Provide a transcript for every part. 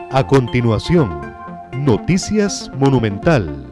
A continuación, Noticias Monumental.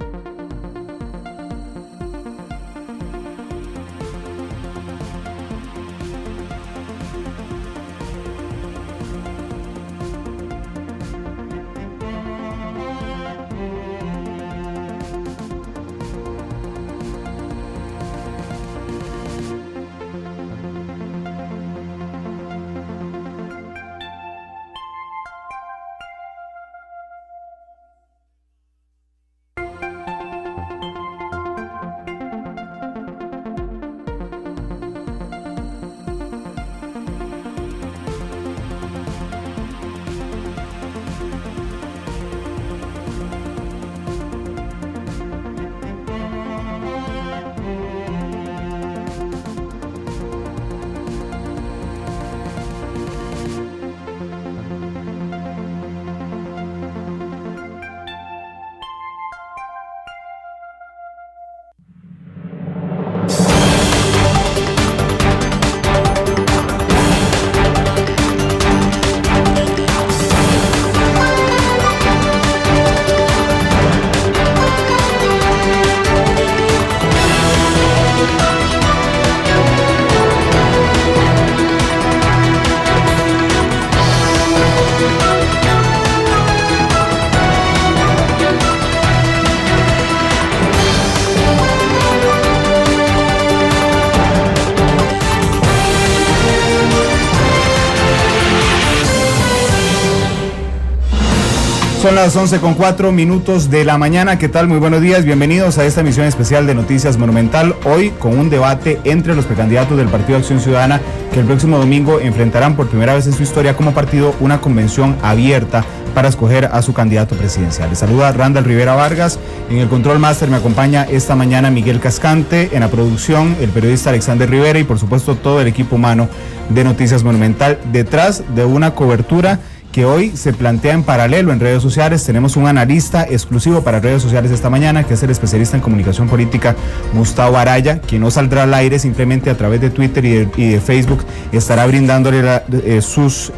Son las 11:04 de la mañana. ¿Qué tal? Muy buenos días. Bienvenidos a esta emisión especial de Noticias Monumental. Hoy con un debate entre los precandidatos del Partido Acción Ciudadana que el próximo domingo enfrentarán por primera vez en su historia como partido una convención abierta para escoger a su candidato presidencial. Les saluda Randall Rivera Vargas. En el Control Master me acompaña esta mañana Miguel Cascante. En la producción, el periodista Alexander Rivera y por supuesto todo el equipo humano de Noticias Monumental. Detrás de una cobertura que hoy se plantea en paralelo en redes sociales. Tenemos un analista exclusivo para redes sociales esta mañana, que es el especialista en comunicación política Gustavo Araya, quien no saldrá al aire, simplemente a través de Twitter y de Facebook estará brindándole sus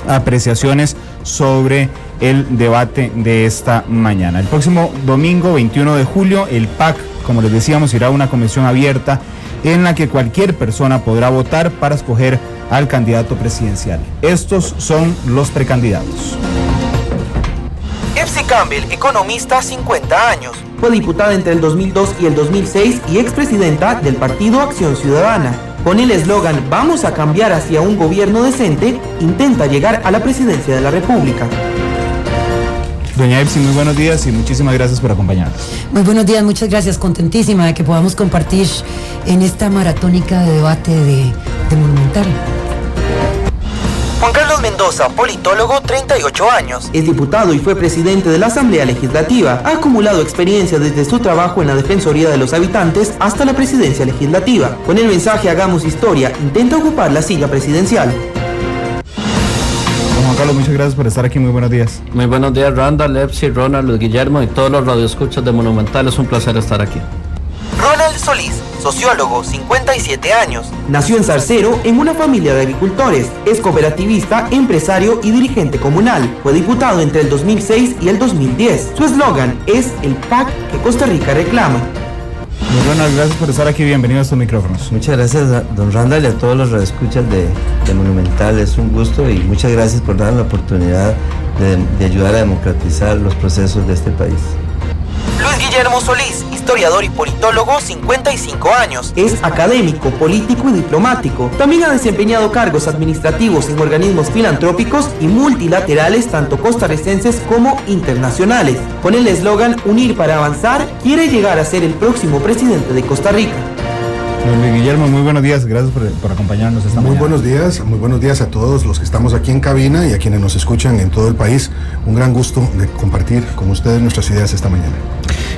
apreciaciones sobre el debate de esta mañana. El próximo domingo, 21 de julio, el PAC, como les decíamos, irá a una convención abierta en la que cualquier persona podrá votar para escoger al candidato presidencial. Estos son los precandidatos. Epsi Campbell, economista, 50 años. Fue diputada entre el 2002 y el 2006 y expresidenta del Partido Acción Ciudadana. Con el eslogan "Vamos a cambiar hacia un gobierno decente", intenta llegar a la presidencia de la República. Doña Epsi, muy buenos días y muchísimas gracias por acompañarnos. Muy buenos días, muchas gracias, contentísima de que podamos compartir en esta maratónica de debate de Monumental. Juan Carlos Mendoza, politólogo, 38 años. Es diputado y fue presidente de la Asamblea Legislativa. Ha acumulado experiencia desde su trabajo en la Defensoría de los Habitantes hasta la presidencia legislativa. Con el mensaje "Hagamos historia", intenta ocupar la silla presidencial. Juan Carlos, muchas gracias por estar aquí, muy buenos días. Muy buenos días, Randall, Epsi, Ronald, Luis Guillermo y todos los radioescuchas de Monumental. Es un placer estar aquí. Ronald Solís, sociólogo, 57 años. Nació en Zarcero en una familia de agricultores. Es cooperativista, empresario y dirigente comunal. Fue diputado entre el 2006 y el 2010. Su eslogan es "El PAC que Costa Rica reclama". Ronald, gracias por estar aquí, bienvenido a estos micrófonos. Muchas gracias, don Randall, y a todos los radioescuchas de Monumental. Es un gusto y muchas gracias por darnos la oportunidad de ayudar a democratizar los procesos de este país. Luis Guillermo Solís, historiador y politólogo, 55 años. Es académico, político y diplomático. También ha desempeñado cargos administrativos en organismos filantrópicos y multilaterales, tanto costarricenses como internacionales. Con el eslogan "Unir para avanzar", quiere llegar a ser el próximo presidente de Costa Rica. Luis Guillermo, muy buenos días, gracias por acompañarnos esta mañana. Muy buenos días a todos los que estamos aquí en cabina y a quienes nos escuchan en todo el país. Un gran gusto de compartir con ustedes nuestras ideas esta mañana.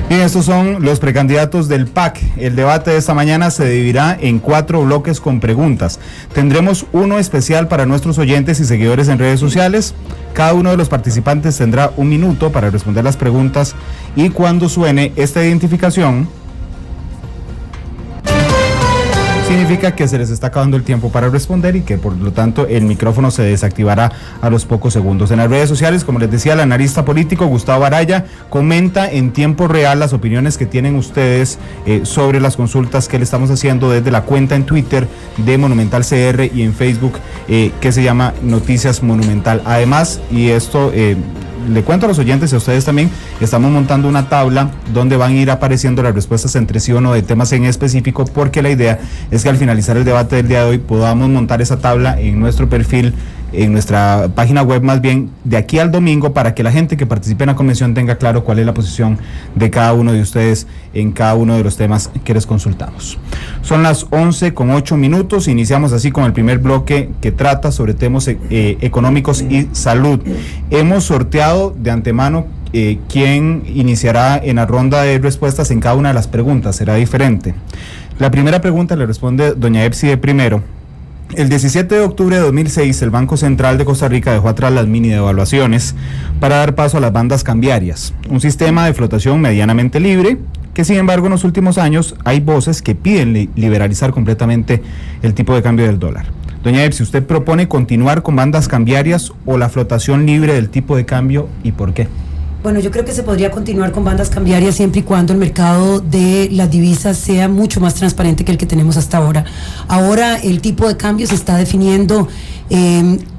Bien, estos son los precandidatos del PAC. El debate de esta mañana se dividirá en 4 bloques con preguntas. Tendremos uno especial para nuestros oyentes y seguidores en redes sociales. Cada uno de los participantes tendrá 1 minuto para responder las preguntas y cuando suene esta identificación, significa que se les está acabando el tiempo para responder y que por lo tanto el micrófono se desactivará a los pocos segundos. En las redes sociales, como les decía, el analista político Gustavo Araya comenta en tiempo real las opiniones que tienen ustedes sobre las consultas que le estamos haciendo desde la cuenta en Twitter de Monumental CR y en Facebook que se llama Noticias Monumental. Además, y esto le cuento a los oyentes y a ustedes también, estamos montando una tabla donde van a ir apareciendo las respuestas entre sí o no de temas en específico, porque la idea es que al finalizar el debate del día de hoy podamos montar esa tabla en nuestro perfil, en nuestra página web más bien, de aquí al domingo, para que la gente que participe en la convención tenga claro cuál es la posición de cada uno de ustedes en cada uno de los temas que les consultamos. Son las 11:08, iniciamos así con el primer bloque que trata sobre temas económicos y salud. Hemos sorteado de antemano quién iniciará en la ronda de respuestas en cada una de las preguntas, será diferente. La primera pregunta le responde doña Epsi de primero. El 17 de octubre de 2006, el Banco Central de Costa Rica dejó atrás las mini devaluaciones para dar paso a las bandas cambiarias, un sistema de flotación medianamente libre, que sin embargo en los últimos años hay voces que piden liberalizar completamente el tipo de cambio del dólar. Doña Epsi, ¿usted propone continuar con bandas cambiarias o la flotación libre del tipo de cambio y por qué? Bueno, yo creo que se podría continuar con bandas cambiarias siempre y cuando el mercado de las divisas sea mucho más transparente que el que tenemos hasta ahora. Ahora el tipo de cambio se está definiendo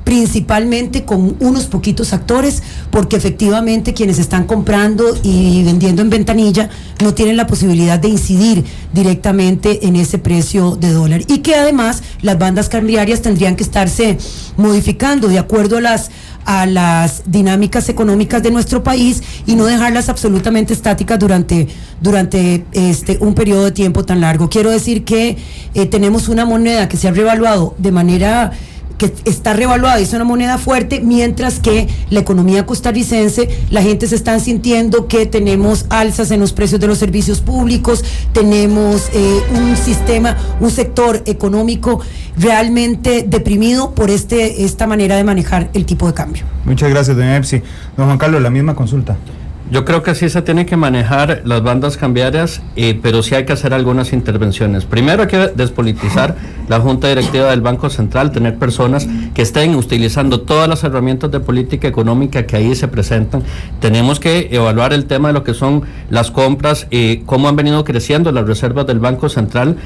principalmente con unos poquitos actores, porque efectivamente quienes están comprando y vendiendo en ventanilla no tienen la posibilidad de incidir directamente en ese precio de dólar, y que además las bandas cambiarias tendrían que estarse modificando de acuerdo a las dinámicas económicas de nuestro país y no dejarlas absolutamente estáticas durante un periodo de tiempo tan largo. Quiero decir que tenemos una moneda que se ha revaluado de manera que está revaluada y es una moneda fuerte, mientras que la economía costarricense, la gente se está sintiendo que tenemos alzas en los precios de los servicios públicos, tenemos un sector económico realmente deprimido por esta manera de manejar el tipo de cambio. Muchas gracias, doña Epsi. Don Juan Carlos, la misma consulta. Yo creo que sí se tiene que manejar las bandas cambiarias, pero sí hay que hacer algunas intervenciones. Primero hay que despolitizar la Junta Directiva del Banco Central, tener personas que estén utilizando todas las herramientas de política económica que ahí se presentan. Tenemos que evaluar el tema de lo que son las compras, cómo han venido creciendo las reservas del Banco Central.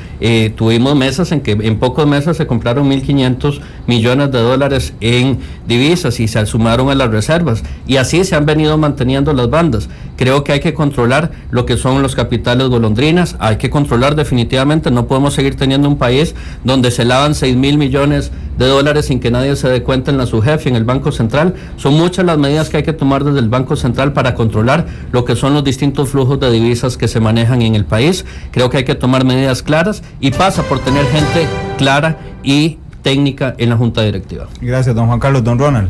Tuvimos meses en que en pocos meses se compraron 1.500 millones de dólares en divisas y se sumaron a las reservas, y así se han venido manteniendo las bandas. Creo que hay que controlar lo que son los capitales golondrinas, hay que controlar definitivamente, no podemos seguir teniendo un país donde se lavan 6.000 millones de dólares sin que nadie se dé cuenta en la SUGEF y en el Banco Central. Son muchas las medidas que hay que tomar desde el Banco Central para controlar lo que son los distintos flujos de divisas que se manejan en el país. Creo que hay que tomar medidas claras y pasa por tener gente clara y técnica en la Junta Directiva. Gracias, don Juan Carlos. Don Ronald.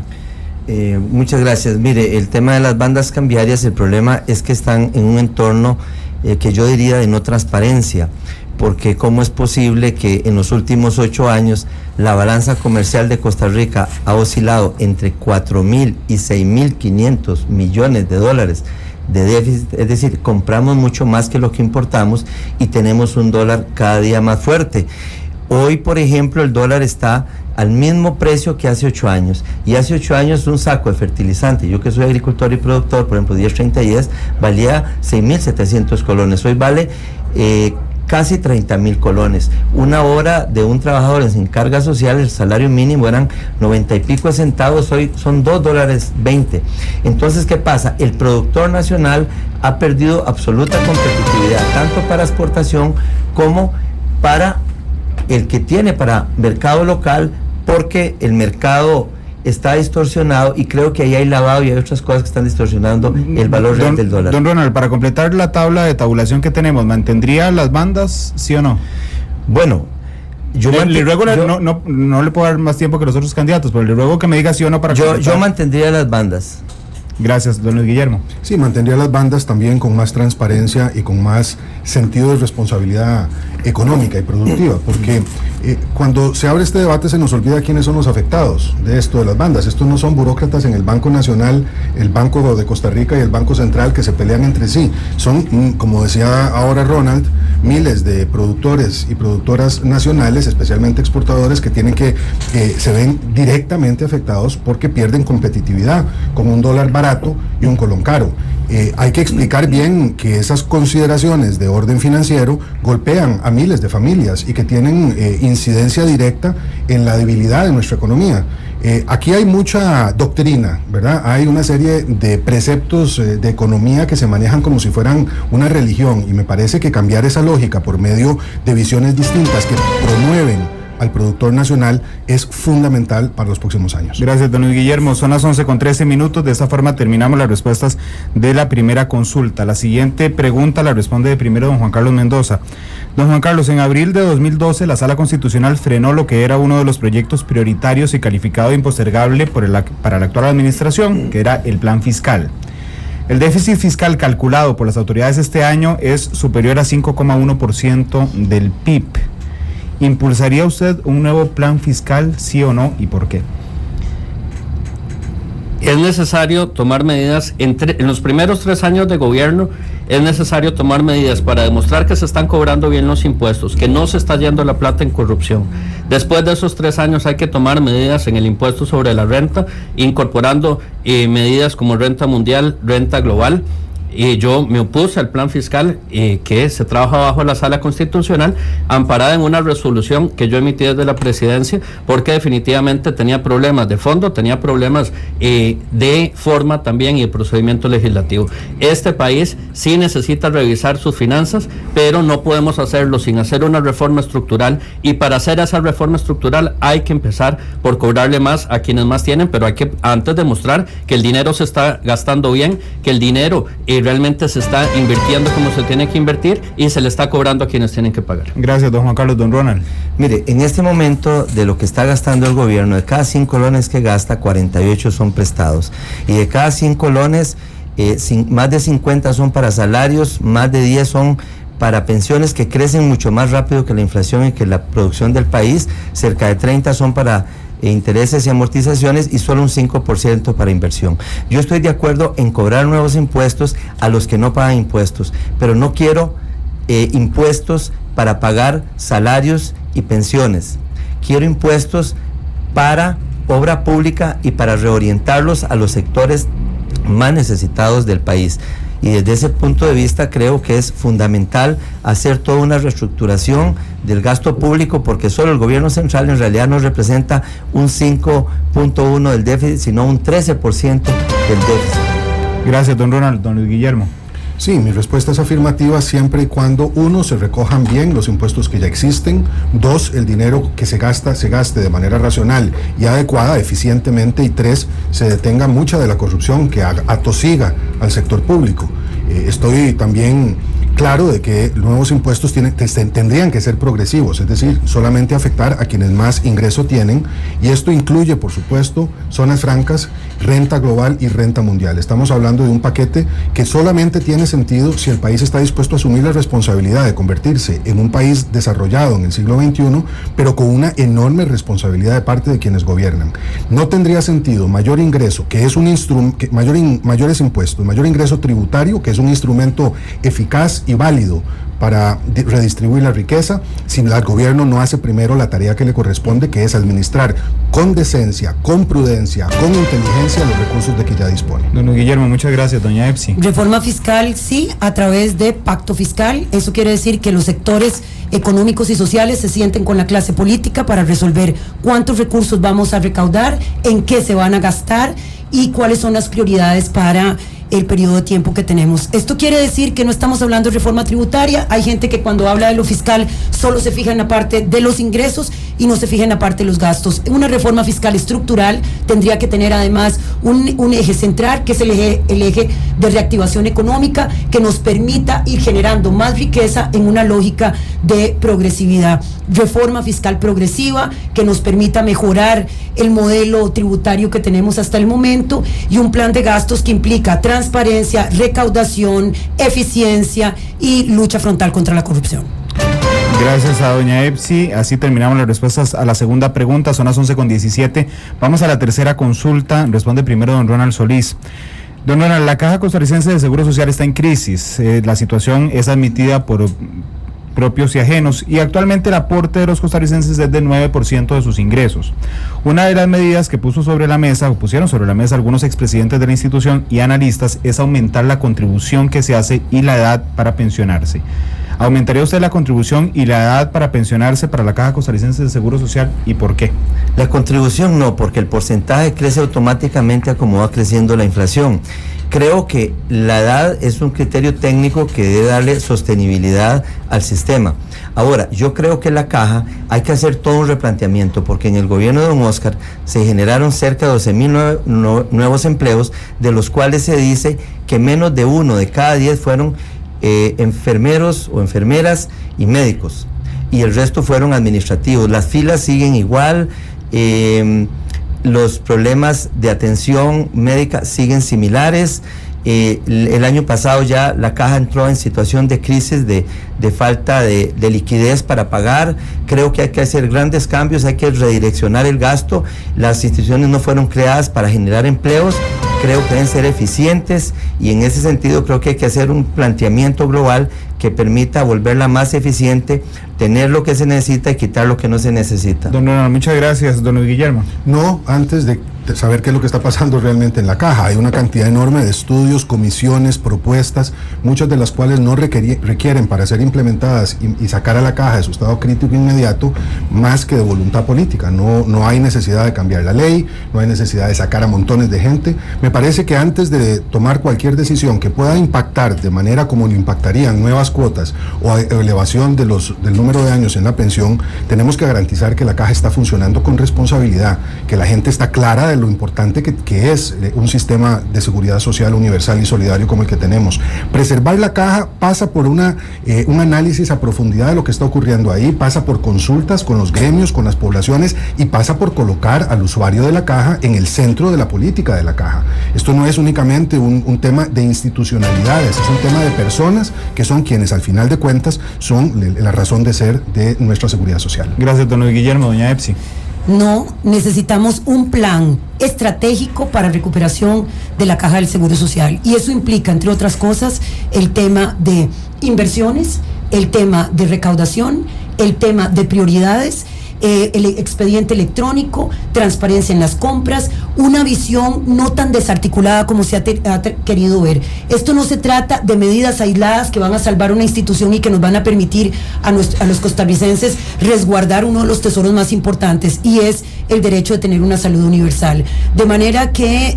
Muchas gracias. Mire, el tema de las bandas cambiarias, el problema es que están en un entorno que yo diría de no transparencia, porque cómo es posible que en los últimos 8 años la balanza comercial de Costa Rica ha oscilado entre 4.000 y 6.500 millones de dólares de déficit, es decir, compramos mucho más que lo que importamos y tenemos un dólar cada día más fuerte. Hoy, por ejemplo, el dólar está al mismo precio que hace 8 años, y hace 8 años un saco de fertilizante, yo que soy agricultor y productor, por ejemplo 1030 valía 6.700 colones, hoy vale casi 30.000 colones. Una hora de un trabajador sin carga social, el salario mínimo eran 90 y pico centavos, hoy son $2.20. Entonces, ¿qué pasa? El productor nacional ha perdido absoluta competitividad, tanto para exportación como para el que tiene para mercado local, porque el mercado está distorsionado y creo que ahí hay lavado y hay otras cosas que están distorsionando el valor real del dólar. Don Ronald, para completar la tabla de tabulación que tenemos, ¿mantendría las bandas, sí o no? Bueno, yo no le puedo dar más tiempo que los otros candidatos, pero le ruego que me diga sí o no para completar. Yo mantendría las bandas. Gracias, don Luis Guillermo. Sí, mantendría las bandas también con más transparencia y con más sentido de responsabilidad económica y productiva, porque cuando se abre este debate se nos olvida quiénes son los afectados de esto de las bandas. Estos no son burócratas en el Banco Nacional, el Banco de Costa Rica y el Banco Central que se pelean entre sí. Son, como decía ahora Ronald, miles de productores y productoras nacionales, especialmente exportadores, que se ven directamente afectados porque pierden competitividad con un dólar barato y un colón caro. Hay que explicar bien que esas consideraciones de orden financiero golpean a miles de familias y que tienen incidencia directa en la debilidad de nuestra economía. Aquí hay mucha doctrina, ¿verdad? Hay una serie de preceptos de economía que se manejan como si fueran una religión, y me parece que cambiar esa lógica por medio de visiones distintas que promueven al productor nacional es fundamental para los próximos años. Gracias, don Luis Guillermo. Son las 11:13. De esta forma terminamos las respuestas de la primera consulta. La siguiente pregunta la responde de primero don Juan Carlos Mendoza. Don Juan Carlos, en abril de 2012 la Sala Constitucional frenó lo que era uno de los proyectos prioritarios y calificado de impostergable para la actual administración, que era el plan fiscal. El déficit fiscal calculado por las autoridades este año es superior a 5,1% del PIB. ¿Impulsaría usted un nuevo plan fiscal, sí o no, y por qué? Es necesario tomar medidas, en los primeros 3 años de gobierno, es necesario tomar medidas para demostrar que se están cobrando bien los impuestos, que no se está yendo la plata en corrupción. Después de esos 3 años hay que tomar medidas en el impuesto sobre la renta, incorporando medidas como renta mundial, renta global. Yo me opuse al plan fiscal que se trabaja bajo la Sala Constitucional, amparada en una resolución que yo emití desde la presidencia, porque definitivamente tenía problemas de fondo, tenía problemas de forma también y de procedimiento legislativo. Este país sí necesita revisar sus finanzas, pero no podemos hacerlo sin hacer una reforma estructural, y para hacer esa reforma estructural hay que empezar por cobrarle más a quienes más tienen, pero hay que antes demostrar que el dinero se está gastando bien, que el dinero realmente se está invirtiendo como se tiene que invertir y se le está cobrando a quienes tienen que pagar. Gracias, don Juan Carlos. Don Ronald. Mire, en este momento de lo que está gastando el gobierno, de cada 100 colones que gasta, 48 son prestados. Y de cada 100 colones, más de 50 son para salarios, más de 10 son para pensiones que crecen mucho más rápido que la inflación y que la producción del país, cerca de 30 son para intereses y amortizaciones y solo un 5% para inversión. Yo estoy de acuerdo en cobrar nuevos impuestos a los que no pagan impuestos, pero no quiero impuestos para pagar salarios y pensiones. Quiero impuestos para obra pública y para reorientarlos a los sectores más necesitados del país. Y desde ese punto de vista creo que es fundamental hacer toda una reestructuración del gasto público, porque solo el gobierno central en realidad no representa un 5.1% del déficit, sino un 13% del déficit. Gracias, don Ronald. Don Luis Guillermo. Sí, mi respuesta es afirmativa siempre y cuando, 1, se recojan bien los impuestos que ya existen; 2, el dinero que se gaste de manera racional y adecuada, eficientemente; y 3, se detenga mucha de la corrupción que atosiga al sector público. Estoy también claro de que los nuevos impuestos tendrían que ser progresivos, es decir, solamente afectar a quienes más ingreso tienen, y esto incluye, por supuesto, zonas francas, renta global y renta mundial. Estamos hablando de un paquete que solamente tiene sentido si el país está dispuesto a asumir la responsabilidad de convertirse en un país desarrollado en el siglo XXI, pero con una enorme responsabilidad de parte de quienes gobiernan. No tendría sentido mayor ingreso, que es un mayores impuestos, mayor ingreso tributario, que es un instrumento eficaz y válido para redistribuir la riqueza, si el gobierno no hace primero la tarea que le corresponde, que es administrar con decencia, con prudencia, con inteligencia los recursos de que ya dispone. Don Guillermo, muchas gracias. Doña Epsi. Reforma fiscal, sí, a través de pacto fiscal. Eso quiere decir que los sectores económicos y sociales se sienten con la clase política para resolver cuántos recursos vamos a recaudar, en qué se van a gastar y cuáles son las prioridades para el periodo de tiempo que tenemos. Esto quiere decir que no estamos hablando de reforma tributaria. Hay gente que cuando habla de lo fiscal solo se fija en la parte de los ingresos y no se fija en la parte de los gastos. Una reforma fiscal estructural tendría que tener además un eje central, que es el eje de reactivación económica, que nos permita ir generando más riqueza en una lógica de progresividad. Reforma fiscal progresiva que nos permita mejorar el modelo tributario que tenemos hasta el momento, y un plan de gastos que implica transparencia, recaudación, eficiencia y lucha frontal contra la corrupción. Gracias a doña Epsi. Así terminamos las respuestas a la segunda pregunta. Son las 11:17. Vamos a la tercera consulta. Responde primero don Ronald Solís. Don Ronald, la Caja Costarricense de Seguro Social está en crisis. La situación es admitida por propios y ajenos, y actualmente el aporte de los costarricenses es del 9% de sus ingresos. Una de las medidas que pusieron sobre la mesa algunos expresidentes de la institución y analistas es aumentar la contribución que se hace y la edad para pensionarse. ¿Aumentaría usted la contribución y la edad para pensionarse para la Caja Costarricense de Seguro Social y por qué? La contribución no, porque el porcentaje crece automáticamente a como va creciendo la inflación. Creo que la edad es un criterio técnico que debe darle sostenibilidad al sistema. Ahora, yo creo que la Caja hay que hacer todo un replanteamiento, porque en el gobierno de don Oscar se generaron cerca de 12,000 nuevos empleos, de los cuales se dice que menos de 1 de cada 10 fueron enfermeros o enfermeras y médicos, y el resto fueron administrativos. Las filas siguen igual, los problemas de atención médica siguen similares. El año pasado ya la Caja entró en situación de crisis de falta de liquidez para pagar. Creo que hay que hacer grandes cambios, hay que redireccionar el gasto. Las instituciones no fueron creadas para generar empleos, creo que deben ser eficientes, y en ese sentido creo que hay que hacer un planteamiento global que permita volverla más eficiente, tener lo que se necesita y quitar lo que no se necesita. Don Ronald, muchas gracias. Don Luis Guillermo. No, antes de saber qué es lo que está pasando realmente en la Caja, hay una cantidad enorme de estudios, comisiones, propuestas, muchas de las cuales no requieren para ser implementadas y sacar a la Caja de su estado crítico inmediato más que de voluntad política. No hay necesidad de cambiar la ley, no hay necesidad de sacar a montones de gente. Me parece que antes de tomar cualquier decisión que pueda impactar de manera como lo impactarían nuevas cuotas o elevación del número de años en la pensión, tenemos que garantizar que la Caja está funcionando con responsabilidad, que la gente está clara de lo importante que es un sistema de seguridad social universal y solidario como el que tenemos. Preservar la Caja pasa por un análisis a profundidad de lo que está ocurriendo ahí, pasa por consultas con los gremios, con las poblaciones, y pasa por colocar al usuario de la Caja en el centro de la política de la Caja. Esto no es únicamente un tema de institucionalidades, es un tema de personas que son quienes al final de cuentas son la razón de ser de nuestra seguridad social. Gracias, don Luis Guillermo. Doña Epsi. No, necesitamos un plan estratégico para recuperación de la Caja del Seguro Social, y eso implica, entre otras cosas, el tema de inversiones, el tema de recaudación, el tema de prioridades, el expediente electrónico, transparencia en las compras, una visión no tan desarticulada como se ha querido ver. Esto no se trata de medidas aisladas que van a salvar una institución y que nos van a permitir a los costarricenses resguardar uno de los tesoros más importantes, y es el derecho de tener una salud universal. De manera que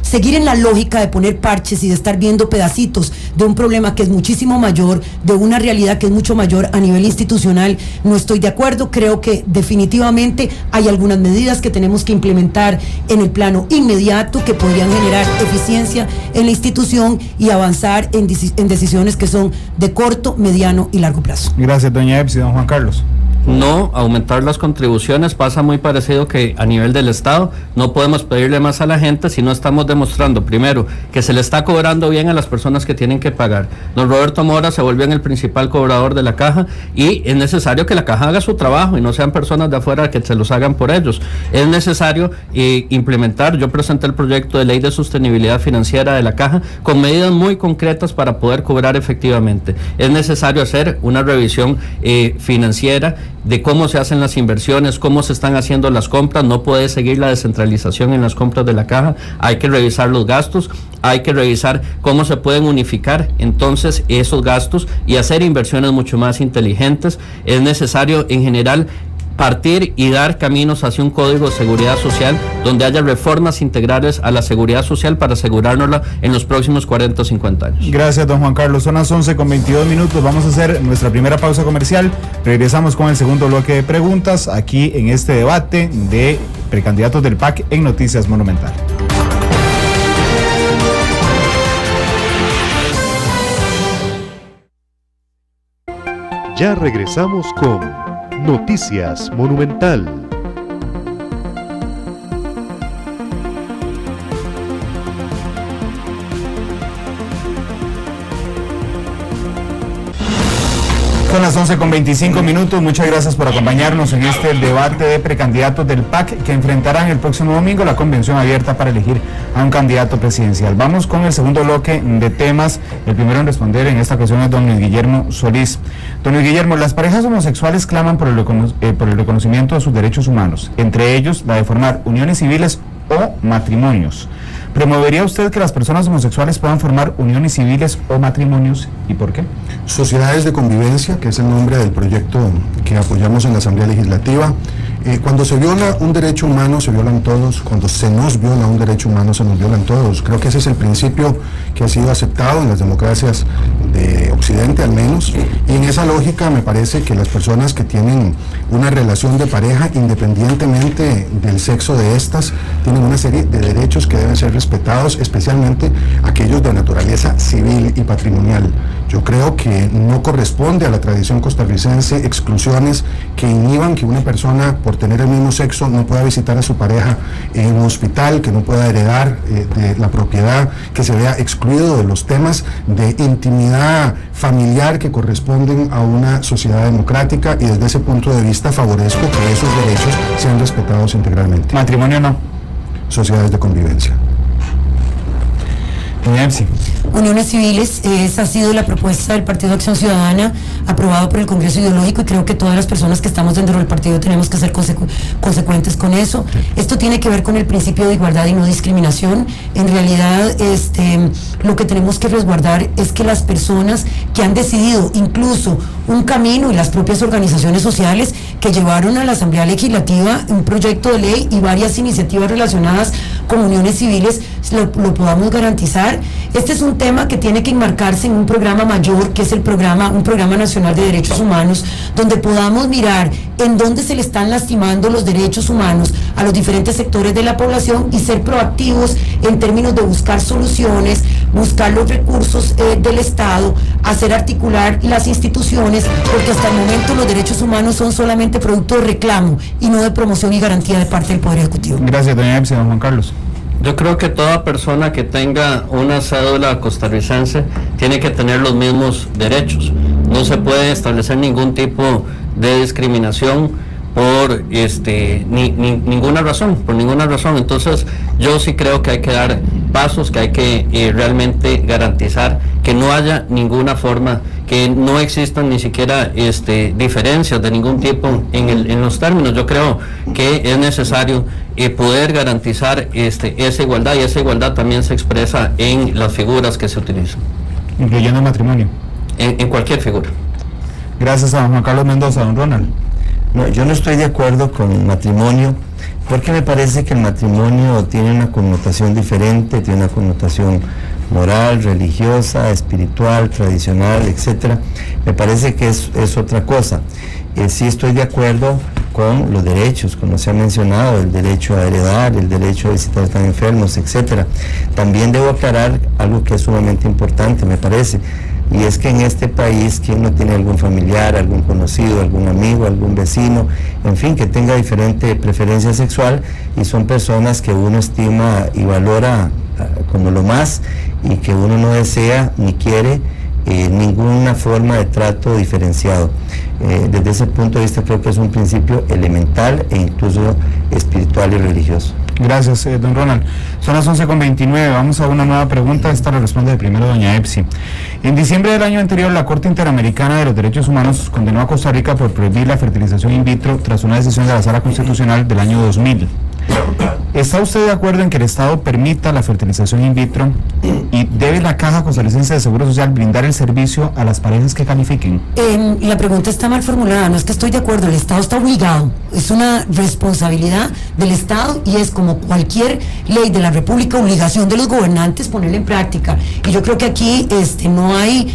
seguir en la lógica de poner parches y de estar viendo pedacitos de un problema que es muchísimo mayor, de una realidad que es mucho mayor a nivel institucional, no estoy de acuerdo. Creo que definitivamente hay algunas medidas que tenemos que implementar en el plano inmediato que podrían generar eficiencia en la institución y avanzar en decisiones que son de corto, mediano y largo plazo. Gracias, doña Epsi. Don Juan Carlos. No, aumentar las contribuciones pasa muy parecido que a nivel del Estado. No podemos pedirle más a la gente si no estamos demostrando, primero, que se le está cobrando bien a las personas que tienen que pagar. Don Roberto Mora se volvió en el principal cobrador de la Caja, y es necesario que la Caja haga su trabajo y no sean personas de afuera que se los hagan por ellos. Es necesario implementar, yo presenté el proyecto de ley de sostenibilidad financiera de la Caja con medidas muy concretas para poder cobrar efectivamente. Es necesario hacer una revisión financiera de cómo se hacen las inversiones, cómo se están haciendo las compras. No puede seguir la descentralización en las compras de la Caja. Hay que revisar los gastos, hay que revisar cómo se pueden unificar entonces esos gastos y hacer inversiones mucho más inteligentes. Es necesario en general partir y dar caminos hacia un código de seguridad social donde haya reformas integrales a la seguridad social para asegurárnosla en los próximos 40 o 50 años. Gracias, don Juan Carlos. Son las 11:22. Vamos a hacer nuestra primera pausa comercial. Regresamos con el segundo bloque de preguntas aquí en este debate de precandidatos del PAC en Noticias Monumental. Ya regresamos con Noticias Monumental. Son las 11:25. Muchas gracias por acompañarnos en este debate de precandidatos del PAC que enfrentarán el próximo domingo la convención abierta para elegir a un candidato presidencial. Vamos con el segundo bloque de temas. El primero en responder en esta ocasión es don Luis Guillermo Solís. Don Luis Guillermo, las parejas homosexuales claman por el reconocimiento de sus derechos humanos, entre ellos la de formar uniones civiles o matrimonios. ¿Promovería usted que las personas homosexuales puedan formar uniones civiles o matrimonios y por qué? Sociedades de convivencia, que es el nombre del proyecto que apoyamos en la Asamblea Legislativa. Cuando se viola un derecho humano, se violan todos. Cuando se nos viola un derecho humano, se nos violan todos. Creo que ese es el principio que ha sido aceptado en las democracias de Occidente, al menos. Y en esa lógica me parece que las personas que tienen una relación de pareja, independientemente del sexo de estas, tienen una serie de derechos que deben ser respetados, especialmente aquellos de naturaleza civil y patrimonial. Yo creo que no corresponde a la tradición costarricense exclusiones que inhiban que una persona, por tener el mismo sexo, no pueda visitar a su pareja en un hospital, que no pueda heredar de la propiedad, que se vea excluido de los temas de intimidad familiar que corresponden a una sociedad democrática, y desde ese punto de vista favorezco que esos derechos sean respetados integralmente. ¿Matrimonio no? Sociedades de convivencia. Uniones civiles, esa ha sido la propuesta del Partido Acción Ciudadana, aprobado por el Congreso Ideológico, y creo que todas las personas que estamos dentro del partido tenemos que ser consecuentes con eso. Esto tiene que ver con el principio de igualdad y no discriminación. En realidad, lo que tenemos que resguardar es que las personas que han decidido incluso un camino, y las propias organizaciones sociales que llevaron a la Asamblea Legislativa un proyecto de ley y varias iniciativas relacionadas con uniones civiles, lo podamos garantizar. Este es un tema que tiene que enmarcarse en un programa mayor, que es un programa nacional de derechos humanos, donde podamos mirar en dónde se le están lastimando los derechos humanos a los diferentes sectores de la población y ser proactivos en términos de buscar soluciones, buscar los recursos del Estado, hacer articular las instituciones, porque hasta el momento los derechos humanos son solamente producto de reclamo y no de promoción y garantía de parte del Poder Ejecutivo. Gracias, doña Epsi. Don Juan Carlos. Yo creo que toda persona que tenga una cédula costarricense tiene que tener los mismos derechos. No se puede establecer ningún tipo de discriminación por ninguna razón. Entonces, yo sí creo que hay que dar pasos, que hay que realmente garantizar que no haya ninguna forma, que no existan ni siquiera diferencias de ningún tipo en los términos. Yo creo que es necesario poder garantizar esa igualdad, y esa igualdad también se expresa en las figuras que se utilizan. Incluyendo el matrimonio. En cualquier figura. Gracias a don Juan Carlos Mendoza. Don Ronald. No, yo no estoy de acuerdo con el matrimonio, porque me parece que el matrimonio tiene una connotación diferente, tiene una connotación moral, religiosa, espiritual, tradicional, etcétera. Me parece que es otra cosa. Sí estoy de acuerdo con los derechos, como se ha mencionado, el derecho a heredar, el derecho a visitar a están enfermos, etcétera. También debo aclarar algo que es sumamente importante, me parece, y es que en este país, quien no tiene algún familiar, algún conocido, algún amigo, algún vecino, en fin, que tenga diferente preferencia sexual, y son personas que uno estima y valora como lo más, y que uno no desea ni quiere ninguna forma de trato diferenciado. Desde ese punto de vista creo que es un principio elemental e incluso espiritual y religioso. Gracias, don Ronald. Son las 11:29, vamos a una nueva pregunta. Esta la responde primero doña Epsi. En diciembre del año anterior, la Corte Interamericana de los Derechos Humanos condenó a Costa Rica por prohibir la fertilización in vitro tras una decisión de la Sala Constitucional del año 2000. ¿Está usted de acuerdo en que el Estado permita la fertilización in vitro y debe la Caja Costarricense de Seguro Social brindar el servicio a las parejas que califiquen? La pregunta está mal formulada, no es que estoy de acuerdo, el Estado está obligado, es una responsabilidad del Estado y es como cualquier ley de la República, obligación de los gobernantes ponerla en práctica. Y yo creo que aquí no hay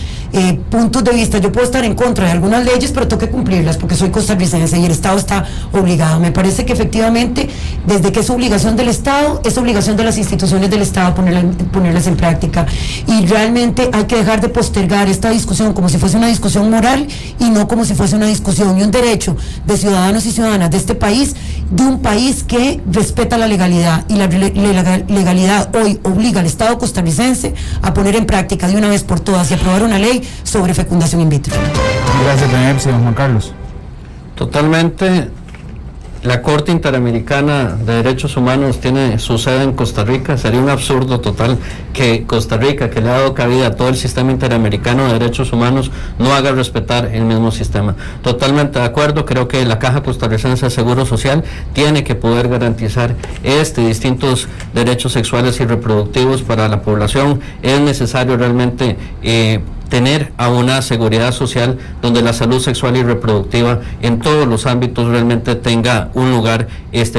puntos de vista. Yo puedo estar en contra de algunas leyes, pero tengo que cumplirlas porque soy costarricense y el Estado está obligado. Me parece que efectivamente, desde que es obligación del Estado, es obligación de las instituciones del Estado ponerlas en práctica. Y realmente hay que dejar de postergar esta discusión como si fuese una discusión moral y no como si fuese una discusión y un derecho de ciudadanos y ciudadanas de este país, de un país que respeta la legalidad. Y la legalidad hoy obliga al Estado costarricense a poner en práctica de una vez por todas y aprobar una ley sobre fecundación in vitro. Gracias, doña Epsi. Don Juan Carlos. Totalmente. La Corte Interamericana de Derechos Humanos tiene su sede en Costa Rica. Sería un absurdo total que Costa Rica, que le ha dado cabida a todo el sistema interamericano de derechos humanos, no haga respetar el mismo sistema. Totalmente de acuerdo. Creo que la Caja Costarricense de Seguro Social tiene que poder garantizar distintos derechos sexuales y reproductivos para la población. Es necesario realmente tener a una seguridad social donde la salud sexual y reproductiva en todos los ámbitos realmente tenga un lugar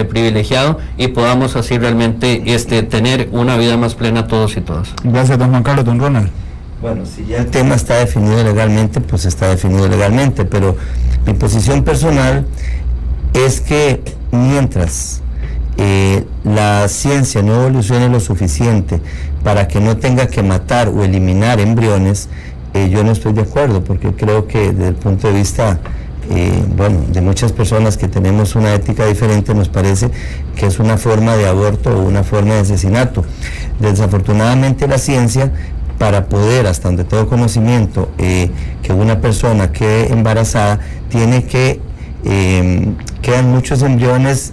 privilegiado y podamos así realmente tener una vida más plena todos y todas. Gracias, don Juan Carlos. Don Ronald. Bueno, si ya el tema está definido legalmente, pues está definido legalmente, pero mi posición personal es que mientras la ciencia no evolucione lo suficiente para que no tenga que matar o eliminar embriones, yo no estoy de acuerdo, porque creo que desde el punto de vista de muchas personas que tenemos una ética diferente, nos parece que es una forma de aborto o una forma de asesinato. Desafortunadamente la ciencia, para poder, hasta donde tengo conocimiento, que una persona quede embarazada, tiene que quedan muchos embriones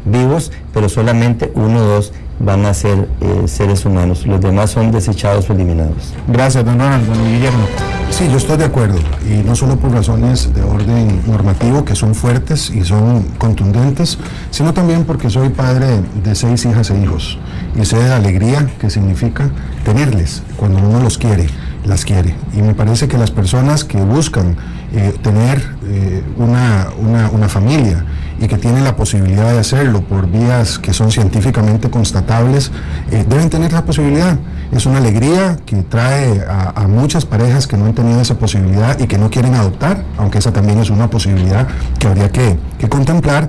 vivos, pero solamente 1 o 2 van a ser seres humanos. Los demás son desechados o eliminados. Gracias, don Ronald. Don Guillermo. Sí, yo estoy de acuerdo, y no solo por razones de orden normativo, que son fuertes y son contundentes, sino también porque soy padre de 6 hijas e hijos, y sé de la alegría que significa tenerles cuando uno los quiere, las quiere. Y me parece que las personas que buscan tener una familia y que tienen la posibilidad de hacerlo por vías que son científicamente constatables, deben tener la posibilidad. Es una alegría que trae a muchas parejas que no han tenido esa posibilidad y que no quieren adoptar, aunque esa también es una posibilidad que habría que contemplar,